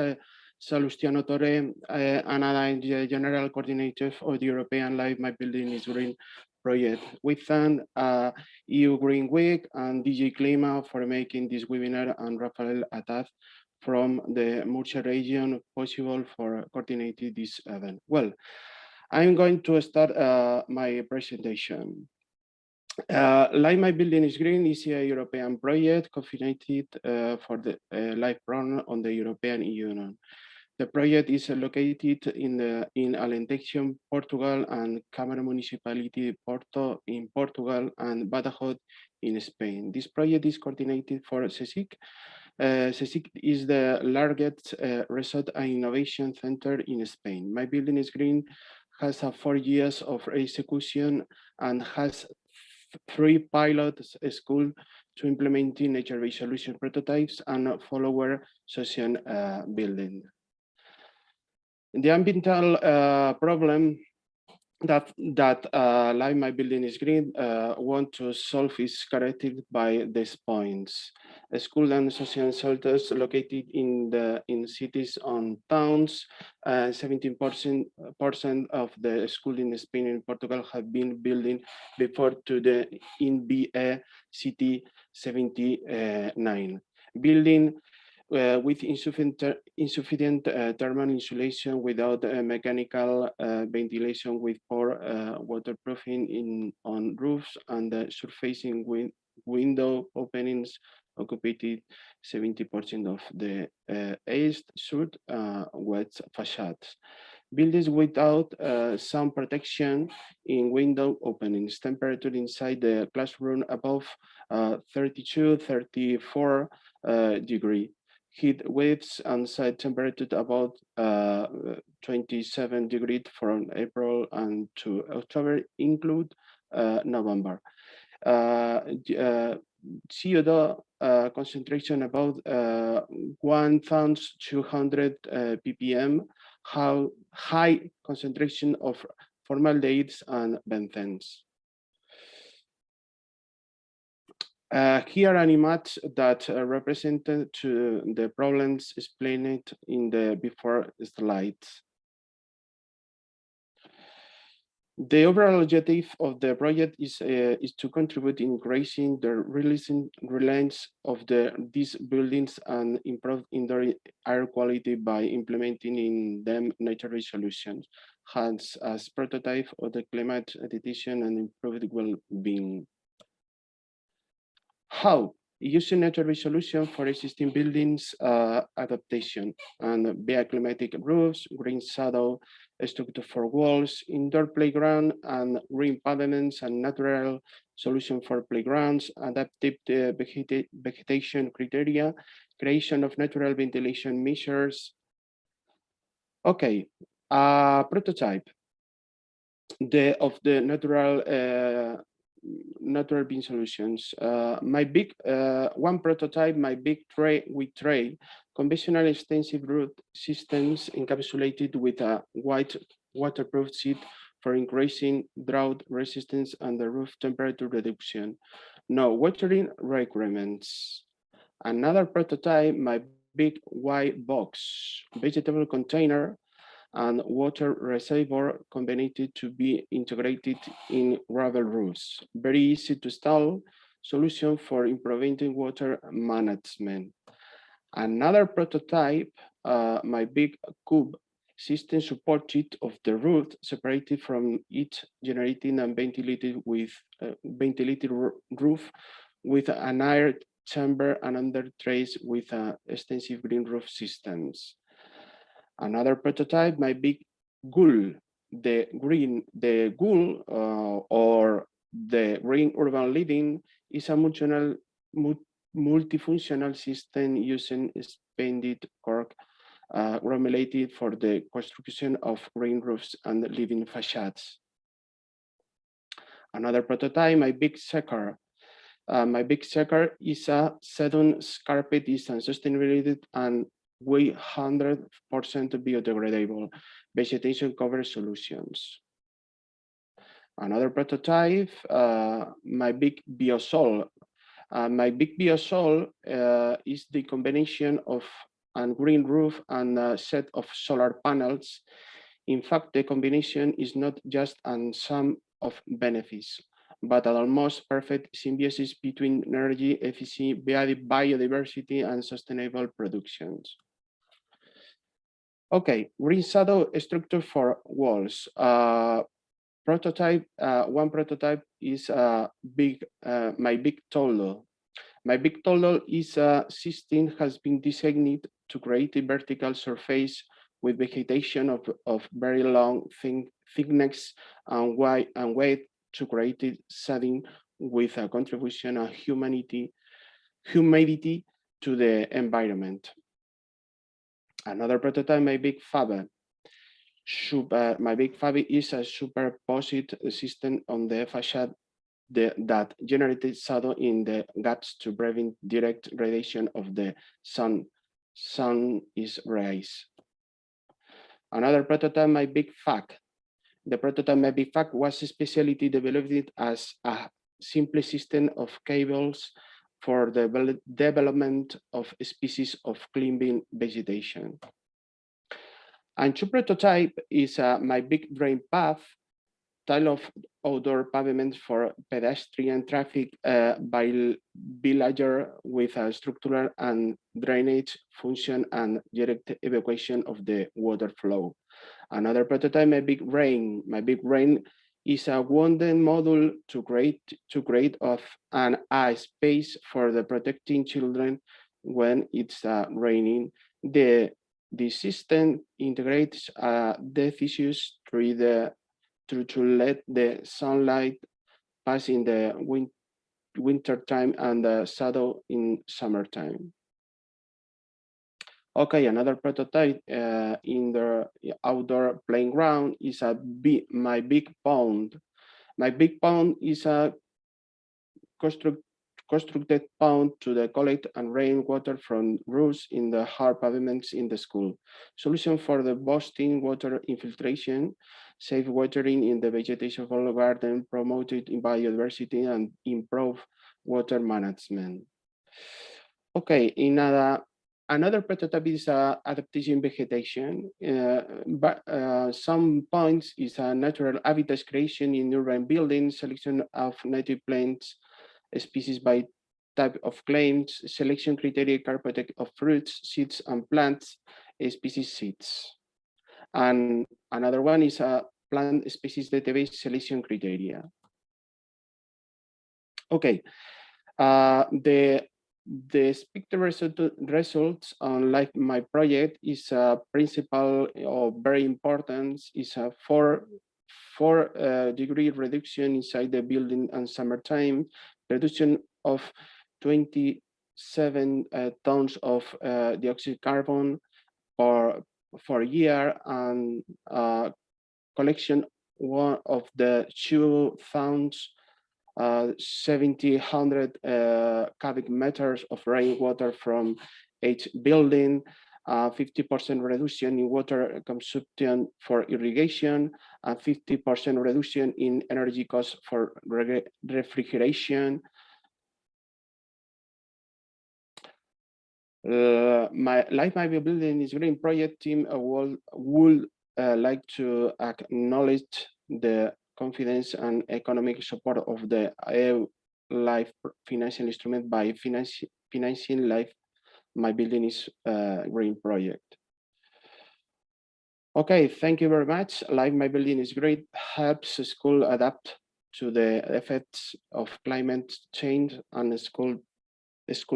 Salustiano Torre, and I'm the General Coordinator of the European Life My Building is Green project. We thank EU Green Week and DG Clima for making this webinar and Rafael Ataz from the Murcia region possible for coordinating this event. Well, I'm going to start my presentation. Live My Building is Green is a European project coordinated for the live program on the European Union. The project is located in Adaptation, Portugal, and Câmara Municipality Porto in Portugal and Badajoz in Spain. This project is coordinated for CSIC. CSIC is the largest research and innovation center in Spain. My Building is Green has 4 years of execution and has 3 pilot schools to implementing nature-based solution prototypes and follower social building. The ambiental problem that Live My Building is Green want to solve is characterized by these points. School and social shelters located in cities and towns. 17% of the schools in Spain and Portugal have been building before to the INVA city 79. Building with insufficient thermal insulation without mechanical ventilation with poor waterproofing on roofs and surfacing window openings occupied 70% of the east, south, west facades. Buildings without sound protection in window openings, temperature inside the classroom above 32, 34 degree. Heat waves and side temperature about 27 degrees from April and to October include November. CO2 concentration about 1,200 ppm, high concentration of formaldehydes and benthenes. Here an image that represented to the problems explained in the before slides. The overall objective of the project is to contribute in increasing the reliance of these buildings and improve indoor air quality by implementing in them nature solutions, hence as prototype of the climate adaptation and improved well-being. How? Using nature-based solution for existing buildings adaptation and via climatic roofs, green shadow, structure for walls, indoor playground and green pavements and natural solution for playgrounds, adaptive vegetation criteria, creation of natural ventilation measures. Okay, prototype of the natural bean solutions. My big one prototype, my big tray with tray, conventional extensive root systems encapsulated with a white waterproof sheet for increasing drought resistance and the roof temperature reduction. No watering requirements. Another prototype, my big white box, vegetable container and water reservoir combined to be integrated in gravel roofs. Very easy to install solution for improving water management. Another prototype, my big cube system supported of the roof separated from it, generating and ventilated roof with an air chamber and under trays with extensive green roof systems. Another prototype, my big GUL, the green urban living is a multifunctional system using expanded cork granulated for the construction of green roofs and living facades. Another prototype, my big sucker. My big sucker is a sedum carpet is unsustainability and we 100% biodegradable vegetation cover solutions. Another prototype, my big biosol. My big biosol is the combination of a green roof and a set of solar panels. In fact, the combination is not just a sum of benefits, but an almost perfect symbiosis between energy efficiency, biodiversity, and sustainable productions. Okay, green shadow structure for walls. Prototype, one prototype is my big toldo. My big toldo is a system has been designed to create a vertical surface with vegetation of very long thickness and weight to create a setting with a contribution of humidity to the environment. Another prototype, my big fab. My big fab is a superposite system on the facade that generated shadow in the gaps to prevent direct radiation of the sun's rays. Another prototype, my big FAC. The prototype, my big FAC, was specially developed as a simple system of cables for the development of species of climbing vegetation. And two prototype is my big drain path, tile of outdoor pavements for pedestrian traffic by villager with a structural and drainage function and direct evacuation of the water flow. Another prototype, my big rain. My big rain is a wooden module to create of an space for the protecting children when it's raining. The system integrates the tissues to let the sunlight pass in the winter time and the shadow in summertime. Okay, another prototype in the outdoor playing ground is my big pond. My big pond is a constructed pond to collect and rain water from roofs in the hard pavements in the school. Solution for the boosting water infiltration, safe watering in the vegetation of the garden, promoted in biodiversity and improve water management. Okay, another prototype is adaptation vegetation, but some points is a natural habitat creation in urban buildings, selection of native plants, species by type of claims, selection criteria carpet of fruits, seeds and plants, species seeds. And another one is a plant species database selection criteria. Okay, the expected results on my project is a principle of very important, is a 4-degree reduction inside the building and summertime, reduction of 27 tons of dioxide carbon per year, and collection of the 2,700 cubic meters of rainwater from each building, 50% reduction in water consumption for irrigation, and 50% reduction in energy costs for refrigeration. My Building is Green project team would like to acknowledge the confidence and economic support of the EU Life financial instrument by financing Life My Building is Green project. Okay, thank you very much. Life My Building is Great helps school adapt to the effects of climate change, and school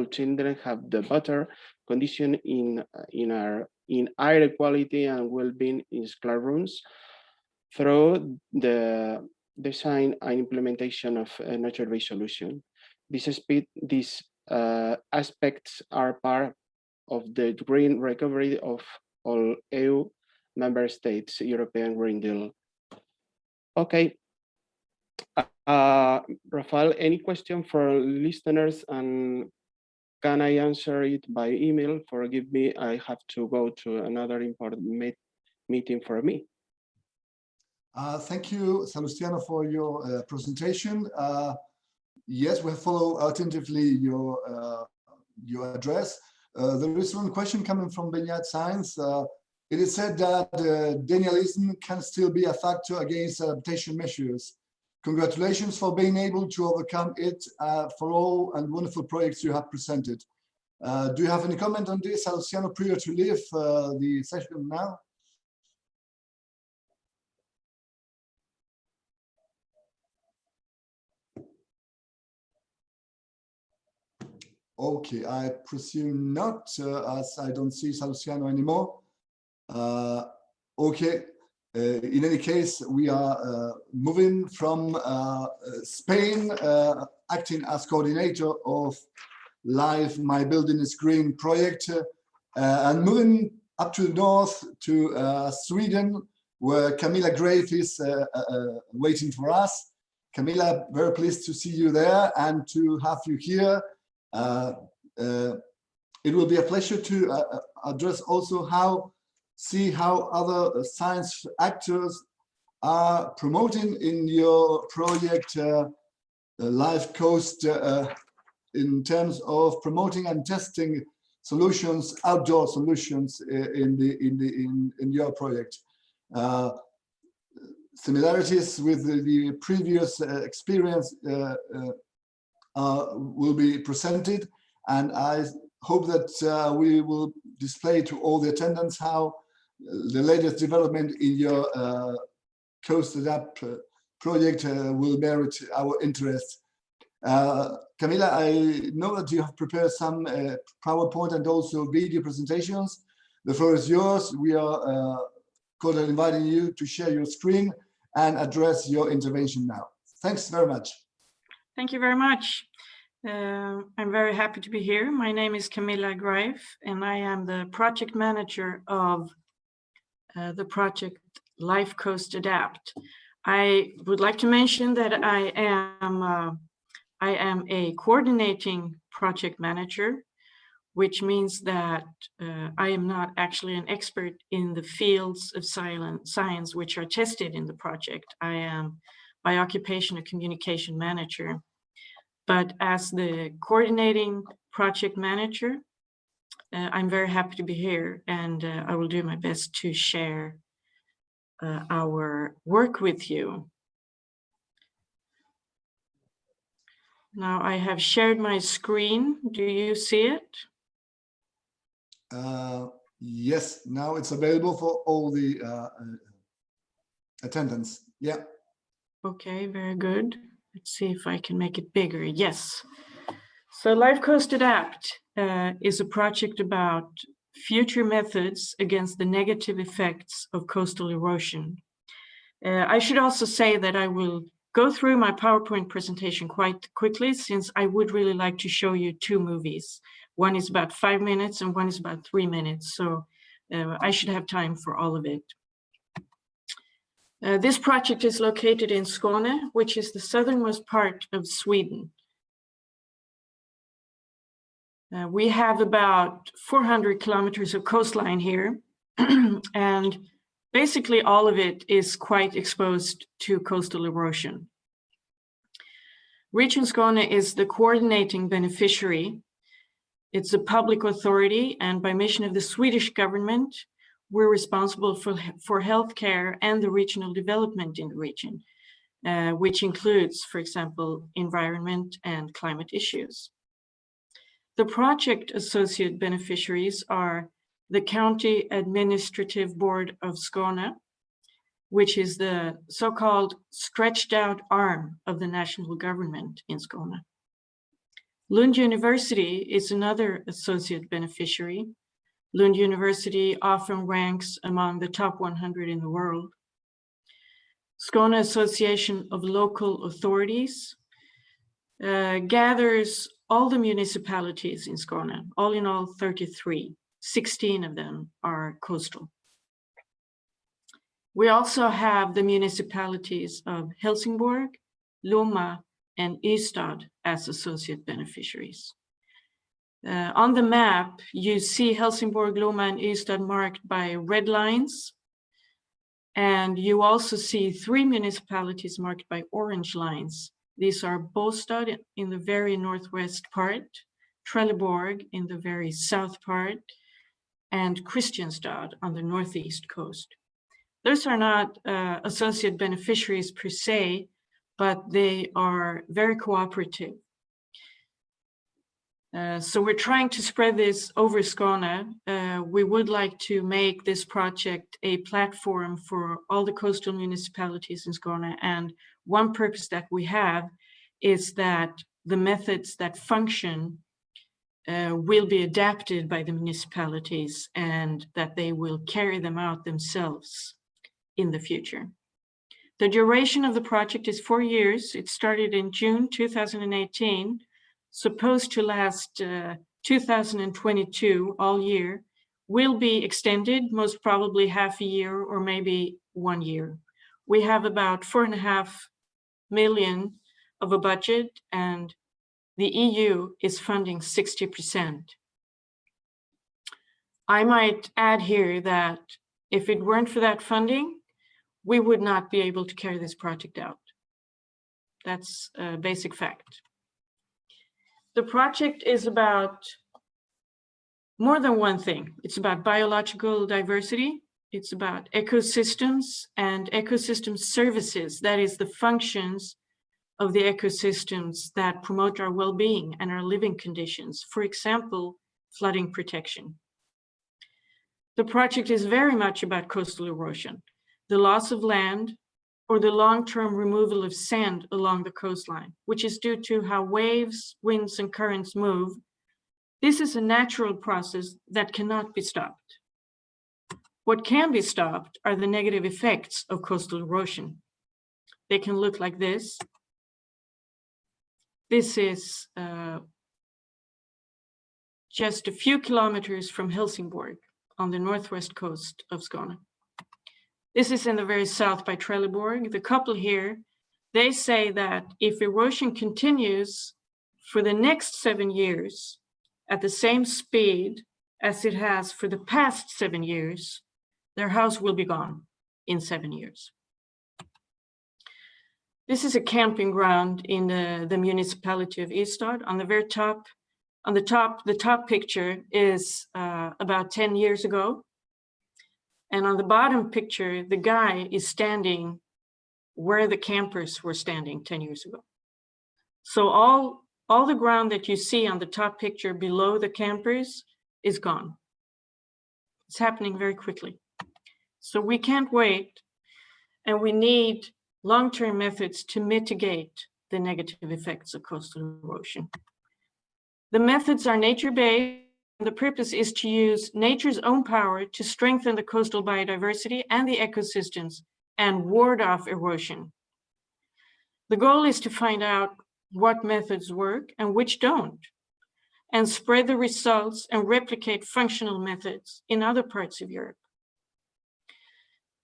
children have the better condition in air quality and well-being in classrooms through the design and implementation of a nature-based solution. These aspects are part of the green recovery of all EU member states, European Green Deal. Okay. Rafael, any question for listeners, and can I answer it by email? Forgive me, I have to go to another important meeting for me. Thank you, Salustiano, for your presentation. Yes, we follow attentively your address. There is one question coming from Vineyard Science. It is said that denialism can still be a factor against adaptation measures. Congratulations for being able to overcome it for all and wonderful projects you have presented. Do you have any comment on this, Luciano, prior to leave the session now? Okay, I presume not, as I don't see Salustiano anymore. Okay, in any case, we are moving from Spain, acting as coordinator of Live My Building is Green project, and moving up to the north to Sweden, where Camilla Grave is waiting for us. Camilla, very pleased to see you there and to have you here. It will be a pleasure to address also how other science actors are promoting in your project Live Coast in terms of promoting and testing solutions, outdoor solutions in your project. Similarities with the previous experience will be presented, and I hope that we will display to all the attendants how the latest development in your Coast Adapt project will merit our interest. Camilla, I know that you have prepared some PowerPoint and also video presentations. The floor is yours. We are cordially inviting you to share your screen and address your intervention now. Thanks very much. Thank you very much. I'm very happy to be here. My name is Camilla Greif, and I am the project manager of the project Live Coast Adapt. I would like to mention that I am a coordinating project manager, which means that I am not actually an expert in the fields of science which are tested in the project. I am by occupation a communication manager. But as the coordinating project manager, I'm very happy to be here, and I will do my best to share our work with you. Now I have shared my screen. Do you see it? Yes, now it's available for all the attendants. Yeah. Okay, very good. Let's see if I can make it bigger. Yes. So Live Coast Adapt is a project about future methods against the negative effects of coastal erosion. I should also say that I will go through my PowerPoint presentation quite quickly, since I would really like to show you two movies. One is about 5 minutes and one is about 3 minutes. So I should have time for all of it. This project is located in Skåne, which is the southernmost part of Sweden. We have about 400 kilometers of coastline here, and basically all of it is quite exposed to coastal erosion. Region Skåne is the coordinating beneficiary. It's a public authority, and by mission of the Swedish government, we're responsible for healthcare and the regional development in the region, which includes, for example, environment and climate issues. The project associate beneficiaries are the County Administrative Board of Skåne, which is the so-called stretched out arm of the national government in Skåne. Lund University is another associate beneficiary. Lund University often ranks among the top 100 in the world. Skåne Association of Local Authorities gathers all the municipalities in Skåne, all in all 33. 16 of them are coastal. We also have the municipalities of Helsingborg, Lomma, and Ystad as associate beneficiaries. On the map, you see Helsingborg, Lomma, and Ystad marked by red lines. And you also see 3 municipalities marked by orange lines. These are Båstad in the very northwest part, Trelleborg in the very south part, and Kristianstad on the northeast coast. Those are not associate beneficiaries per se, but they are very cooperative. So we're trying to spread this over Skåne. We would like to make this project a platform for all the coastal municipalities in Skåne. And one purpose that we have is that the methods that function will be adapted by the municipalities and that they will carry them out themselves in the future. The duration of the project is 4 years. It started in June 2018, supposed to last 2022 all year, will be extended, most probably half a year or maybe 1 year. We have about 4.5 million of a budget, and the EU is funding 60%. I might add here that if it weren't for that funding, we would not be able to carry this project out. That's a basic fact. The project is about more than one thing. It's about biological diversity. It's about ecosystems and ecosystem services. That is the functions of the ecosystems that promote our well-being and our living conditions. For example, flooding protection. The project is very much about coastal erosion, the loss of land, or the long-term removal of sand along the coastline, which is due to how waves, winds, and currents move. This is a natural process that cannot be stopped. What can be stopped are the negative effects of coastal erosion. They can look like this. This is just a few kilometers from Helsingborg on the northwest coast of Skåne. This is in the very south by Trelleborg. The couple here, they say that if erosion continues for the next 7 years at the same speed as it has for the past 7 years, their house will be gone in 7 years. This is a camping ground in the municipality of Ystad. On the very top, the top picture is about 10 years ago. And on the bottom picture, the guy is standing where the campers were standing 10 years ago. So all the ground that you see on the top picture below the campers is gone. It's happening very quickly. So we can't wait, and we need long-term methods to mitigate the negative effects of coastal erosion. The methods are nature-based. The purpose is to use nature's own power to strengthen the coastal biodiversity and the ecosystems and ward off erosion. The goal is to find out what methods work and which don't, and spread the results and replicate functional methods in other parts of Europe.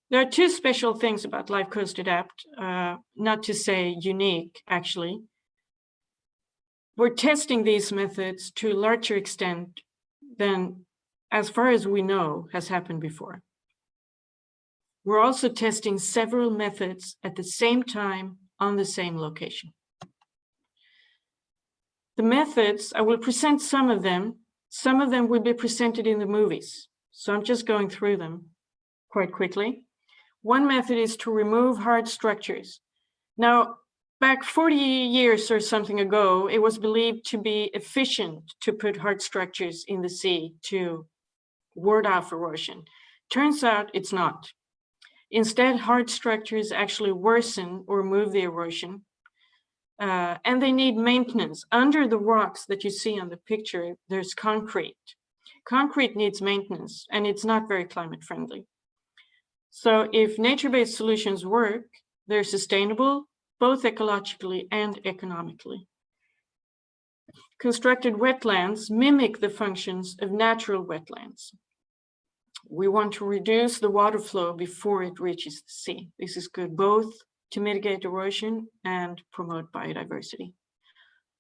There are two special things about Life Coast Adapt, not to say unique, actually. We're testing these methods to a larger extent than, as far as we know, has happened before. We're also testing several methods at the same time on the same location. The methods, I will present some of them. Some of them will be presented in the movies. So I'm just going through them quite quickly. One method is to remove hard structures. Now, back 40 years or something ago, it was believed to be efficient to put hard structures in the sea to ward off erosion. Turns out it's not. Instead, hard structures actually worsen or move the erosion, and they need maintenance. Under the rocks that you see on the picture, there's concrete. Concrete needs maintenance, and it's not very climate friendly. So if nature-based solutions work, they're sustainable, both ecologically and economically. Constructed wetlands mimic the functions of natural wetlands. We want to reduce the water flow before it reaches the sea. This is good both to mitigate erosion and promote biodiversity.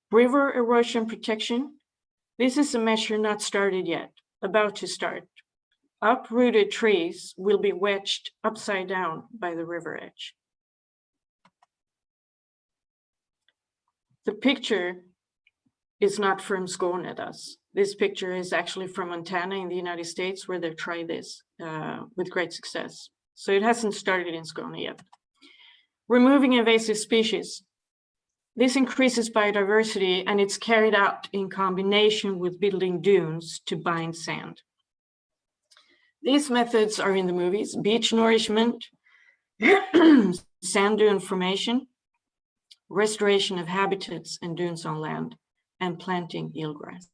River erosion protection. This is a measure not started yet, about to start. Uprooted trees will be wedged upside down by the river edge. The picture is not from Skåne, thus. This picture is actually from Montana in the United States, where they've tried this with great success. So it hasn't started in Skåne yet. Removing invasive species. This increases biodiversity, and it's carried out in combination with building dunes to bind sand. These methods are in the movies: beach nourishment, sand dune formation, restoration of habitats and dunes on land, and planting eelgrass.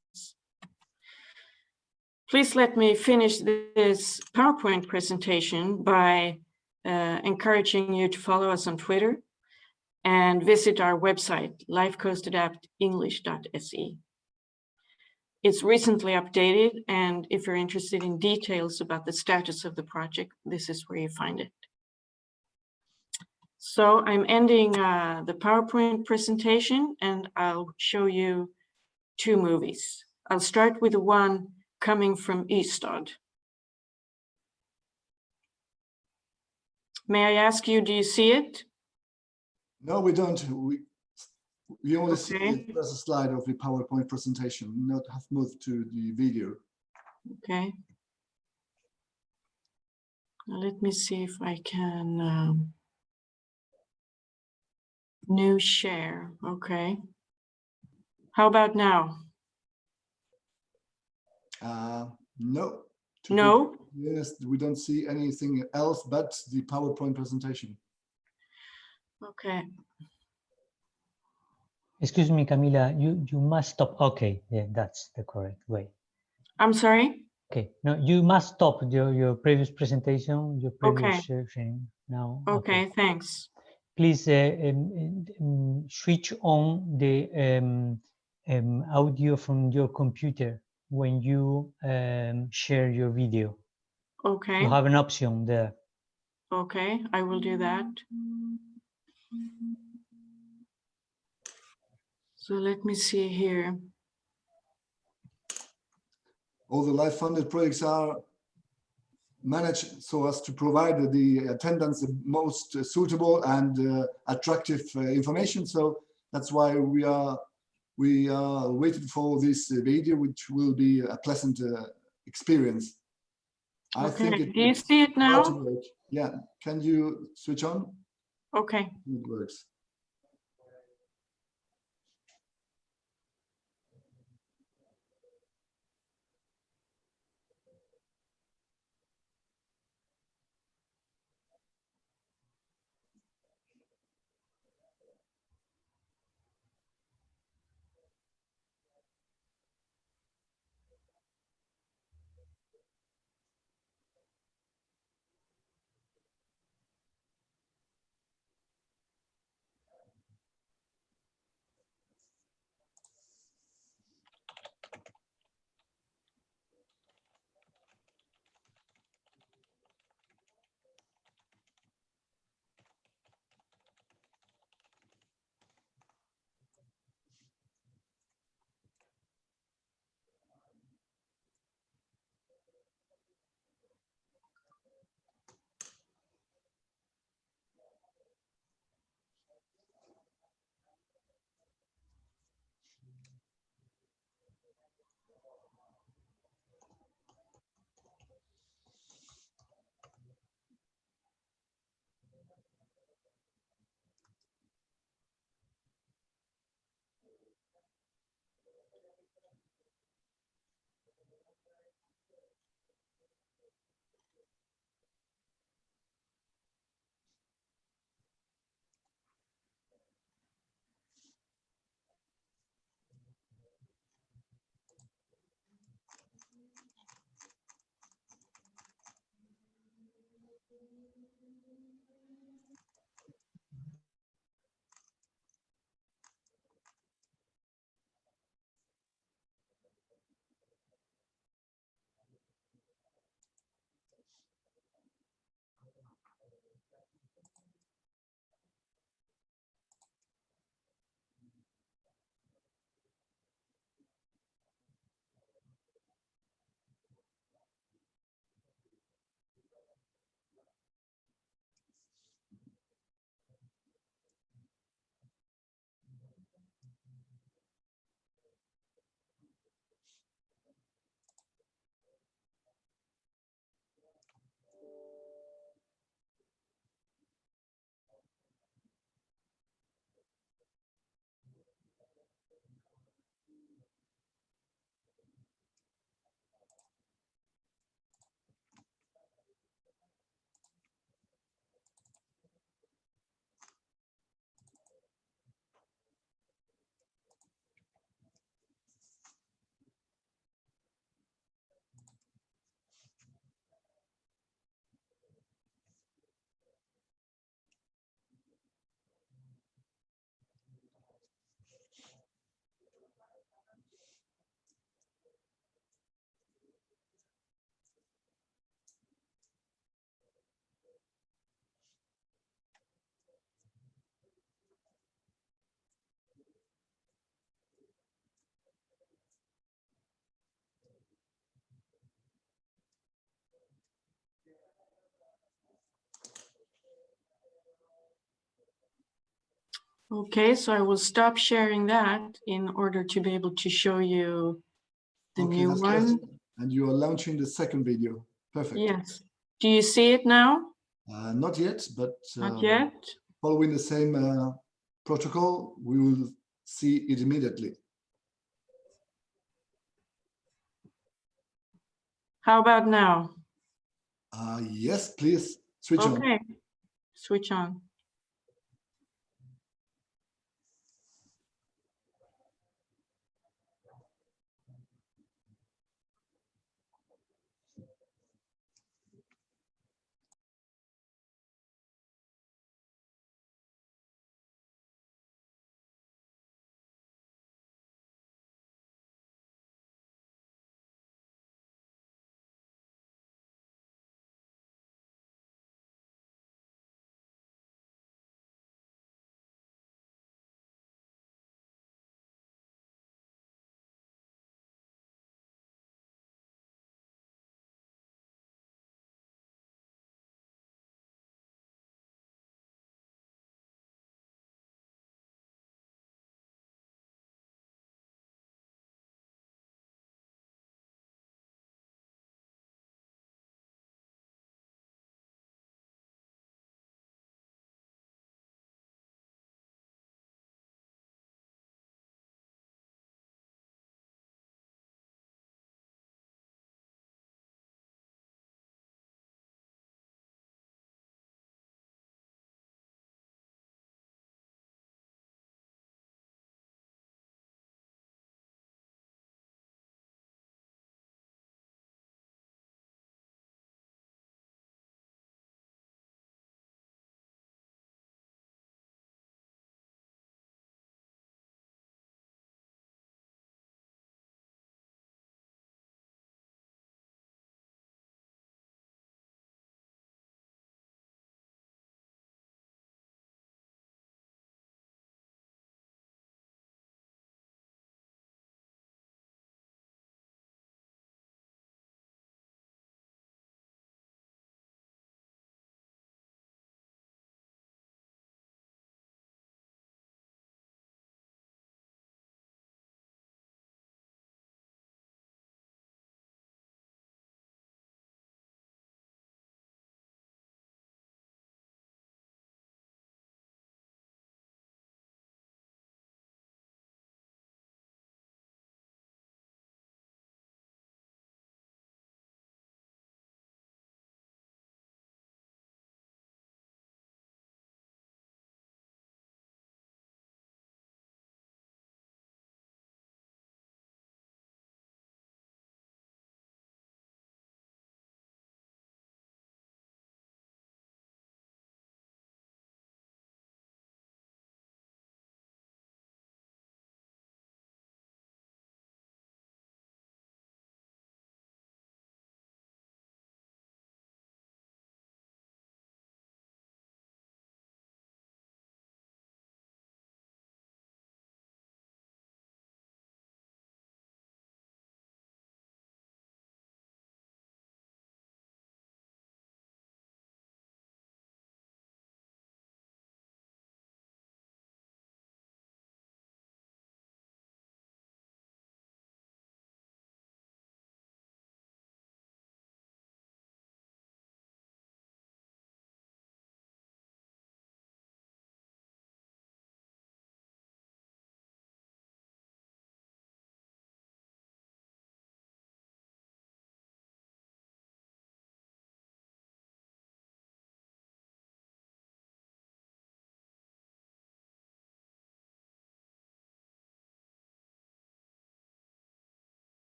Please let me finish this PowerPoint presentation by encouraging you to follow us on Twitter and visit our website, lifecoastadaptenglish.se. It's recently updated, and if you're interested in details about the status of the project, this is where you find it. So I'm ending the PowerPoint presentation, and I'll show you 2 movies. I'll start with the one coming from Ystad. May I ask you, do you see it? No, we don't. We only see Okay. the first slide of the PowerPoint presentation, not have moved to the video. Okay. Now let me see if I can new share. Okay. How about now? No. To No? be honest, we don't see anything else but the PowerPoint presentation. Okay. Excuse me, Camila, you must stop. Okay, yeah, that's the correct way. I'm sorry? Okay, no, you must stop your previous presentation, your previous Okay. thing now. Okay, thanks. Please switch on the audio from your computer when you share your video. Okay. You have an option there. Okay, I will do that. So let me see here. All the life-funded projects are managed so as to provide the attendants the most suitable and attractive information. So that's why we are waiting for this video, which will be a pleasant experience. I think it, Do you see it now? yeah, can you switch on? Okay. It works. Okay, so I will stop sharing that in order to be able to show you the Okay, new that's one. good. And you are launching the second video. Perfect. Yes. Do you see it now? Not yet, but Not yet. following the same protocol, we will see it immediately. How about now? Yes, please switch on. Okay, switch on.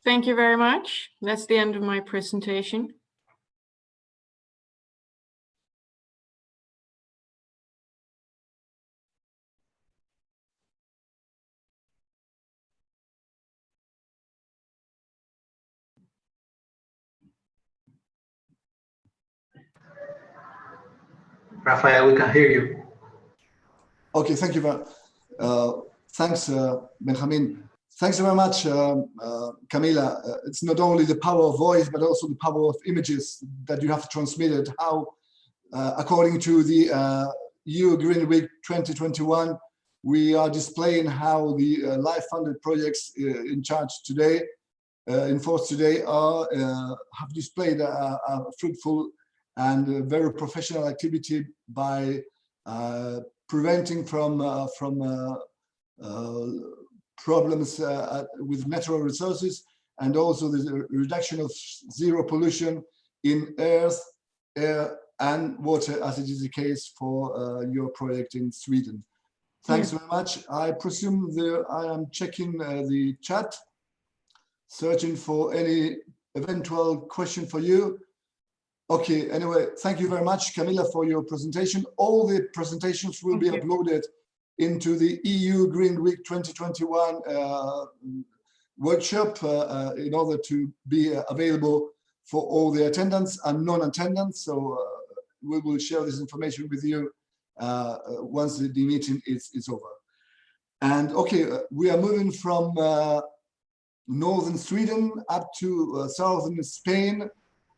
Thank you very much. That's the end of my presentation. Rafael, we can hear you. Okay, thank you very thanks, Benjamin. Thanks very much, Camila. It's not only the power of voice, but also the power of images that you have transmitted. How, according to the EU Green Week 2021, we are displaying how the life-funded projects in charge today, in force today, are have displayed a fruitful and very professional activity by preventing from problems with natural resources, and also the reduction of zero pollution in earth, air, and water, as it is the case for your project in Sweden. Thanks very much. I presume I am checking the chat, searching for any eventual question for you. Okay, anyway, thank you very much, Camila, for your presentation. All the presentations will be uploaded into the EU Green Week 2021 workshop in order to be available for all the attendants and non-attendants. So we will share this information with you once the meeting is over. And okay, we are moving from northern Sweden up to southern Spain,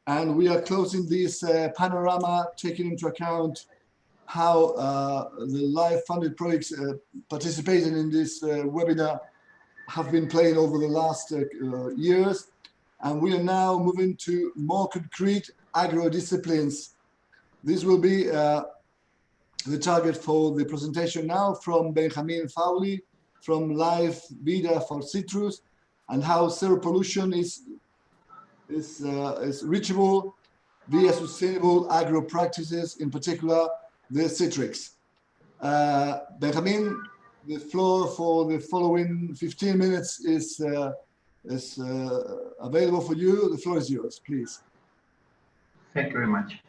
and we are closing this panorama, taking into account how the life-funded projects participating in this webinar have been playing over the last years. And we are now moving to more concrete agro-disciplines. This will be the target for the presentation now from Benjamin Fauli from Live Vida for Citrus, and how zero pollution is reachable via sustainable agro-practices, in particular the citrics. Benjamin, the floor for the following 15 minutes is available for you. The floor is yours, please. Thank you very much.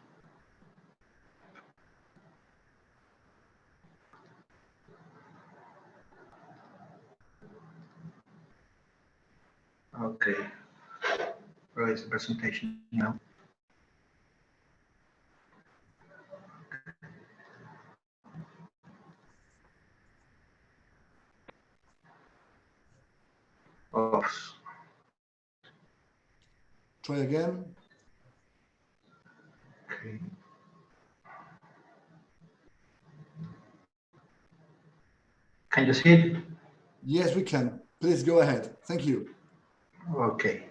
Okay, where is the presentation now? Oops. Try again. Okay. Can you see it? Yes, we can. Please go ahead. Thank you. Okay.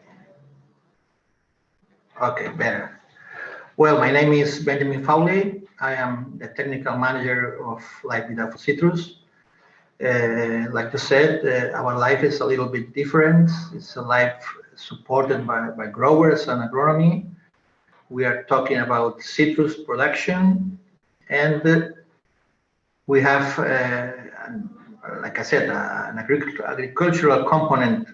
Okay, better. Well, my name is Benjamin Fauli. I am the technical manager of Live Vida for Citrus. Like you said, our life is a little bit different. It's a life supported by growers and agronomy. We are talking about citrus production, and we have, like I said, an agricultural component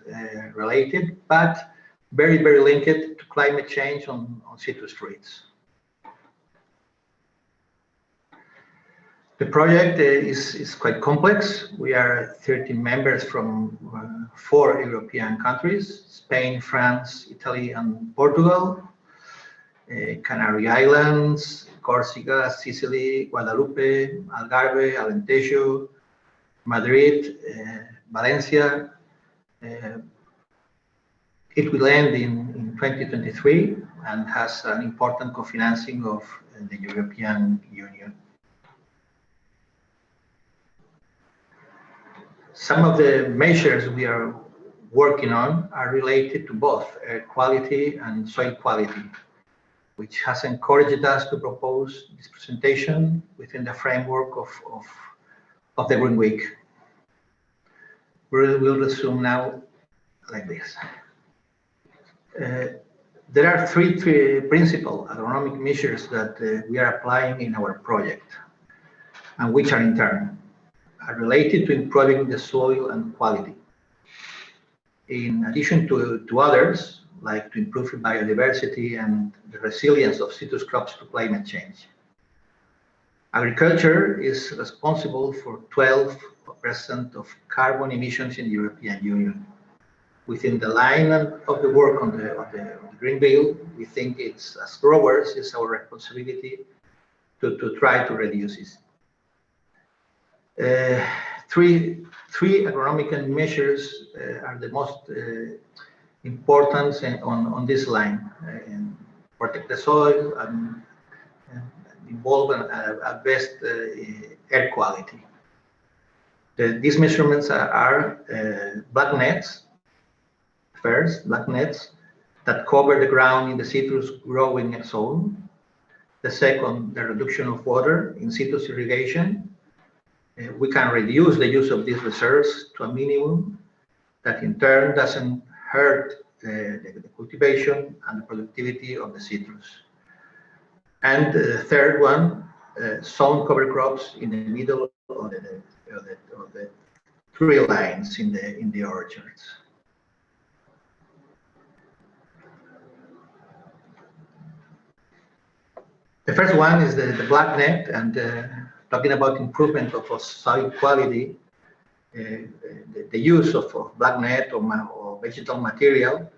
related, but very, very linked to climate change on citrus trees. The project is quite complex. We are 13 members from 4 European countries: Spain, France, Italy, and Portugal, Canary Islands, Corsica, Sicily, Guadalupe, Algarve, Alentejo, Madrid, Valencia. It will end in 2023 and has an important co-financing of the European Union. Some of the measures we are working on are related to both air quality and soil quality, which has encouraged us to propose this presentation within the framework of the Green Week. We'll resume now like this. There are three principal agronomic measures that we are applying in our project, and which are in turn related to improving the soil and quality. in addition to others, like to improve biodiversity and the resilience of citrus crops to climate change. Agriculture is responsible for 12% of carbon emissions in the European Union. Within the line of the work on the Green Bill, we think it's, as growers, it's our responsibility to try to reduce it. Three agronomic measures are the most important on this line. And protect the soil and involve at best air quality. These measurements are black nets. First, black nets that cover the ground in the citrus growing zone. The second, the reduction of water in citrus irrigation. We can reduce the use of these reserves to a minimum that in turn doesn't hurt the cultivation and the productivity of the citrus. And the third one, zone cover crops in the middle of the tree lines in the orchards. The first one is the black net, and talking about improvement of soil quality, the use of black net or vegetal material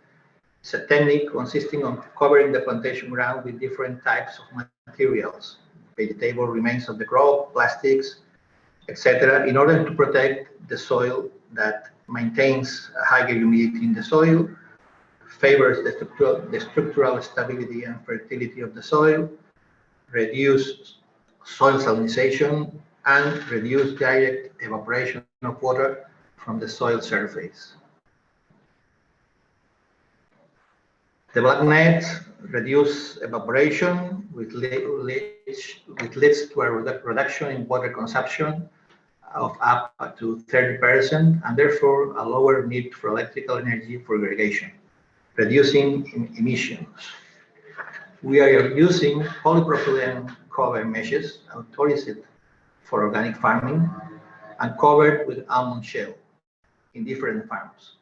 is a technique consisting of covering the plantation ground with different types of materials, vegetable remains of the crop, plastics, etc., in order to protect the soil that maintains a higher humidity in the soil, favors the structural stability and fertility of the soil, reduce soil salinization, and reduce direct evaporation of water from the soil surface. The black nets reduce evaporation, which leads to a reduction in water consumption of up to 30%, and therefore a lower need for electrical energy for irrigation, reducing emissions. We are using polypropylene cover meshes authorized for organic farming and covered with almond shell in different farms.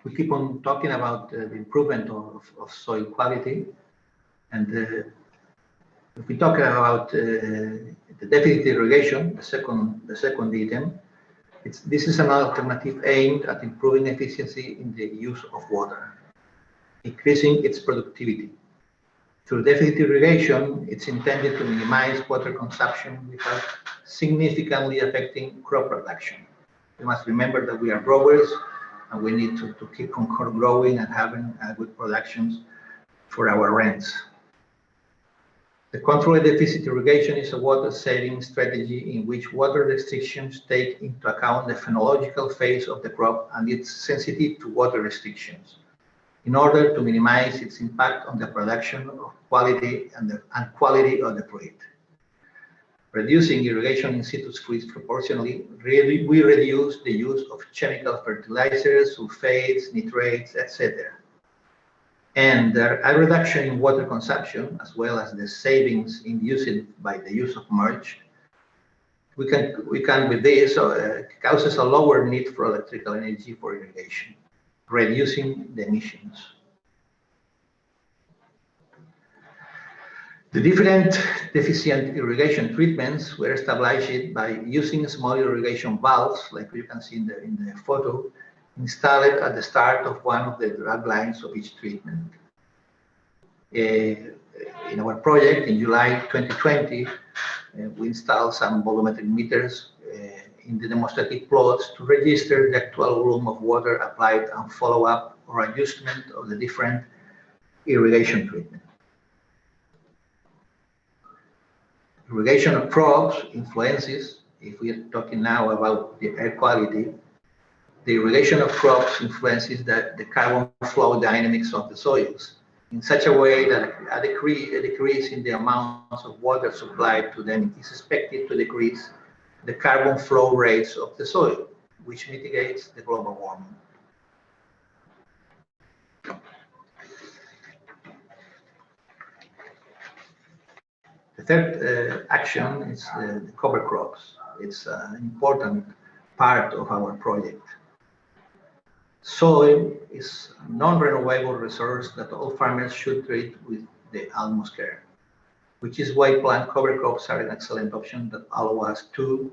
We keep on talking about the improvement of soil quality, and if we talk about the deficit irrigation, the second item, this is an alternative aimed at improving efficiency in the use of water, increasing its productivity. Through deficit irrigation, it's intended to minimize water consumption without significantly affecting crop production. You must remember that we are growers, and we need to keep on growing and having good productions for our rents. The controlled deficit irrigation is a water-saving strategy in which water restrictions take into account the phenological phase of the crop and its sensitivity to water restrictions, in order to minimize its impact on the production of quality and quality of the fruit. Reducing irrigation in citrus fruits proportionally, we reduce the use of chemical fertilizers, sulfates, nitrates, etc. And a reduction in water consumption, as well as the savings induced by the use of mulch, we can with this causes a lower need for electrical energy for irrigation, reducing the emissions. The different deficient irrigation treatments were established by using small irrigation valves, like you can see in the photo, installed at the start of one of the drag lines of each treatment. In our project in July 2020, we installed some volumetric meters in the demonstrative plots to register the actual volume of water applied and follow up or adjustment of the different irrigation treatment. Irrigation of crops influences, if we are talking now about the air quality, the irrigation of crops influences the carbon flow dynamics of the soils in such a way that a decrease in the amounts of water supplied to them is expected to decrease the carbon flow rates of the soil, which mitigates the global warming. The The third action is the cover crops. It's an important part of our project. Soil is a non-renewable resource that all farmers should treat with the utmost care, which is why plant cover crops are an excellent option that allow us to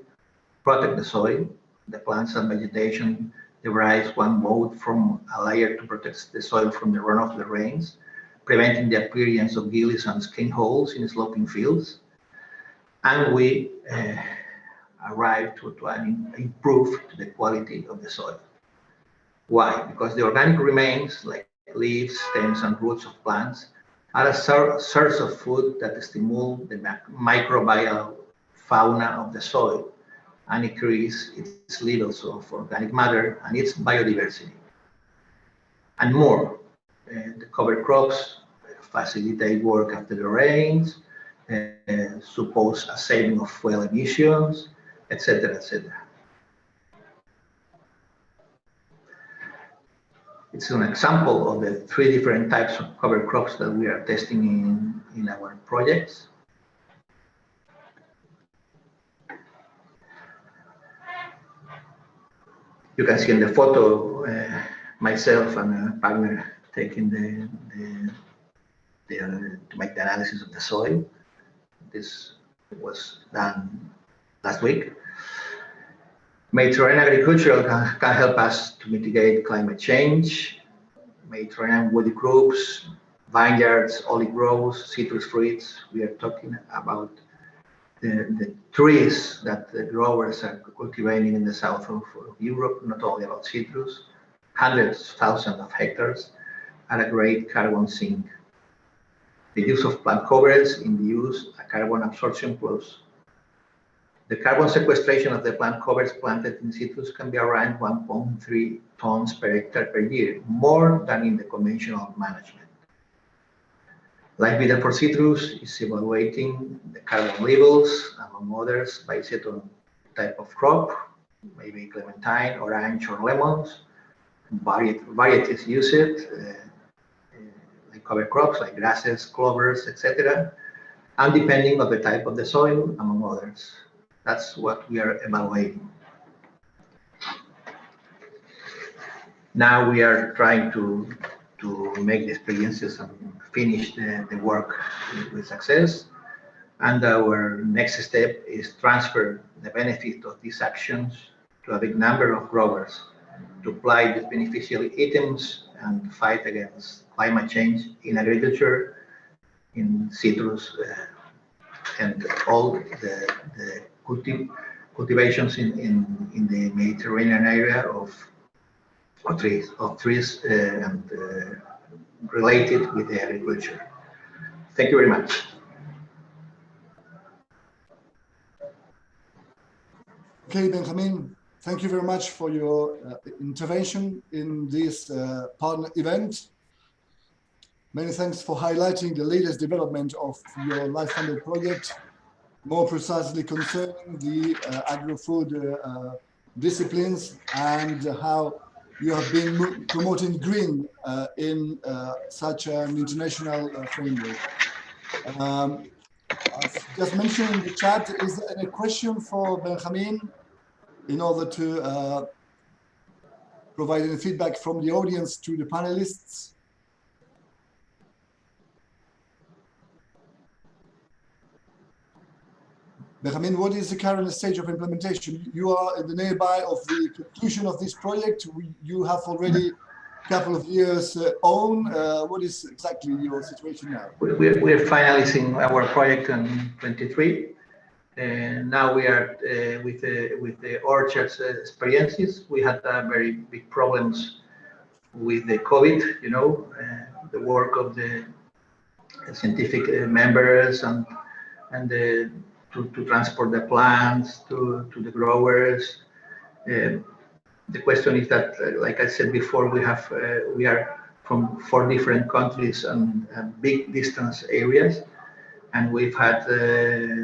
protect the soil. The plants and vegetation derives one mode from a layer to protect the soil from the runoff of the rains, preventing the appearance of gillies and skin holes in sloping fields. And we arrive to improve the quality of the soil. Why? Because the organic remains, like leaves, stems, and roots of plants, are a source of food that stimulate the microbial fauna of the soil and increase its levels of organic matter and its biodiversity. And more, the cover crops facilitate work after the rains, suppose a saving of fuel emissions, etc., etc. It's an example of the 3 different types of cover crops that we are testing in our projects. You can see in the photo myself and a partner taking to make the analysis of the soil. This was done last week. Mediterranean agriculture can help us to mitigate climate change. Mediterranean woody groups, vineyards, olive groves, citrus fruits. We are talking about the trees that the growers are cultivating in the south of Europe, not only about citrus. Hundreds of thousands of hectares are a great carbon sink. The use of plant covers induce a carbon absorption plus. The carbon sequestration of the plant covers planted in citrus can be around 1.3 tons per hectare per year, more than in the conventional management. Latvia for citrus is evaluating the carbon levels, among others, based on type of crop, maybe clementine, orange, or lemons. Varieties use it, like cover crops, like grasses, clovers, etc. And depending on the type of the soil, among others. That's what we are evaluating. Now we are trying to make the experiences and finish the work with success. And our next step is transfer the benefit of these actions to a big number of growers to apply these beneficial items and fight against climate change in agriculture, in citrus, and all the cultivations in the Mediterranean area of trees and related with the agriculture. Thank you very much. Okay, Benjamin, thank you very much for your intervention in this partner event. Many thanks for highlighting the latest development of your life-funded project, more precisely concerning the agro-food disciplines and how you have been promoting green in such an international framework. I've just mentioned in the chat, is there any question for Benjamin in order to provide any feedback from the audience to the panelists? Benjamin, what is the current stage of implementation? You are in the nearby of the conclusion of this project. You have already a couple of years on. What is exactly your situation now? We're finalizing our project in 23. Now we are with the orchards experiences. We had very big problems with the COVID, you know, the work of the scientific members and to transport the plants to the growers. The question is that, like I said before, we are from 4 different countries and big distance areas, and we've had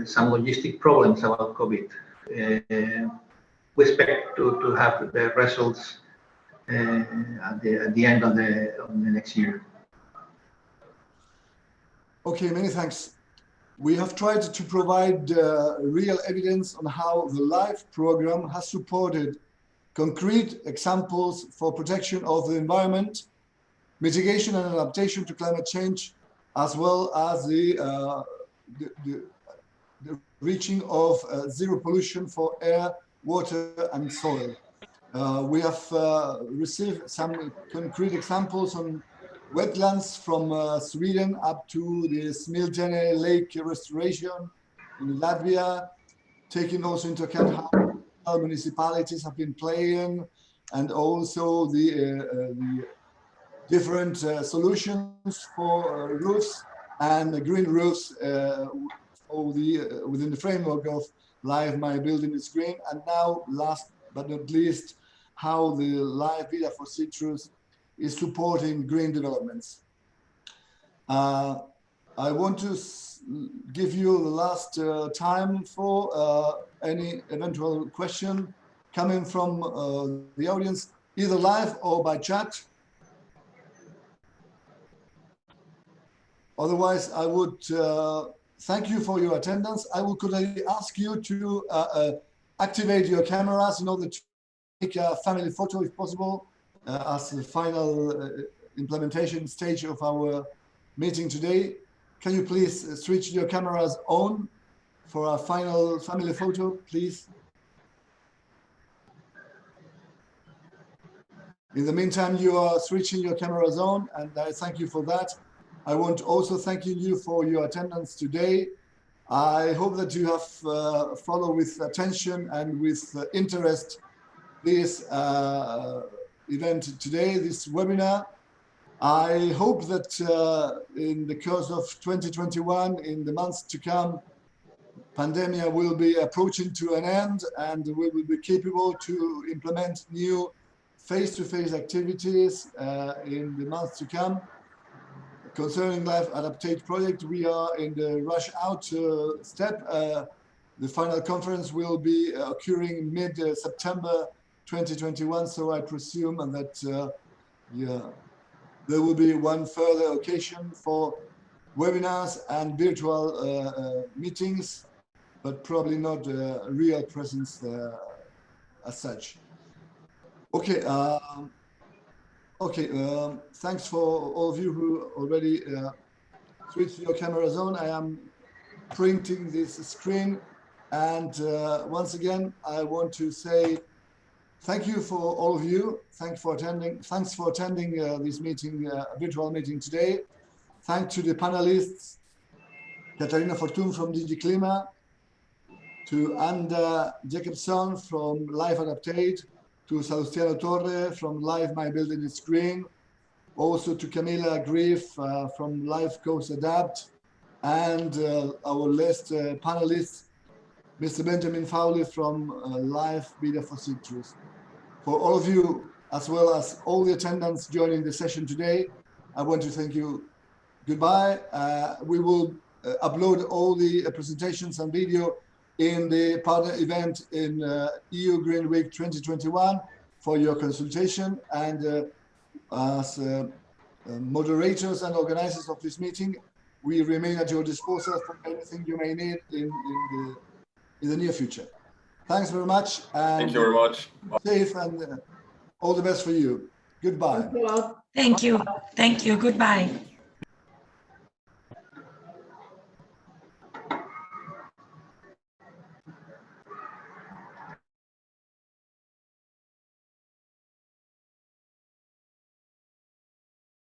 some logistic problems about COVID. We expect to have the results at the end of the next year. Okay, many thanks. We have tried to provide real evidence on how the LIFE program has supported concrete examples for protection of the environment, mitigation and adaptation to climate change, as well as the reaching of zero pollution for air, water, and soil. We have received some concrete examples on wetlands from Sweden up to the Smiltene Lake restoration in Latvia, taking also into account how municipalities have been playing, and also the different solutions for roofs and green roofs within the framework of Live My Building is Green. And now, last but not least, how the Live Vida for Citrus is supporting green developments. I want to give you the last time for any eventual question coming from the audience, either live or by chat. Otherwise, I would thank you for your attendance. Could I ask you to activate your cameras in order to take a family photo if possible as the final implementation stage of our meeting today. Can you please switch your cameras on for a final family photo, please? In the meantime, you are switching your cameras on, and I thank you for that. I want also thanking you for your attendance today. I hope that you have followed with attention and with interest this event today, this webinar. I hope that in the course of 2021, in the months to come, pandemic will be approaching to an end, and we will be capable to implement new face-to-face activities in the months to come. Concerning Life Adaptation project, we are in the rush out step. The final conference will be occurring mid-September 2021, so I presume that there will be one further occasion for webinars and virtual meetings, but probably not a real presence as such. Okay. Thanks for all of you who already switched your cameras on. I am printing this screen, and once again, I want to say thank you for all of you. Thanks for attending this meeting, virtual meeting today. Thanks to the panelists, Katarina Fortun from DG Klima, to Anda Jacobson from Life Adaptate, to Salustiano Torre from Live My Building is Green, also to Camila Grief from Life Coast Adapt, and our last panelist, Mr. Benjamin Fowley from Life Vida for Citrus. For all of you, as well as all the attendants joining the session today, I want to thank you. Goodbye. We will upload all the presentations and video in the partner event in EU Green Week 2021 for your consultation, and as moderators and organizers of this meeting, we remain at your disposal for anything you may need in the near future. Thanks very much, and thank you very much. Safe, and all the best for you. Goodbye. Thank you. Thank you. Goodbye.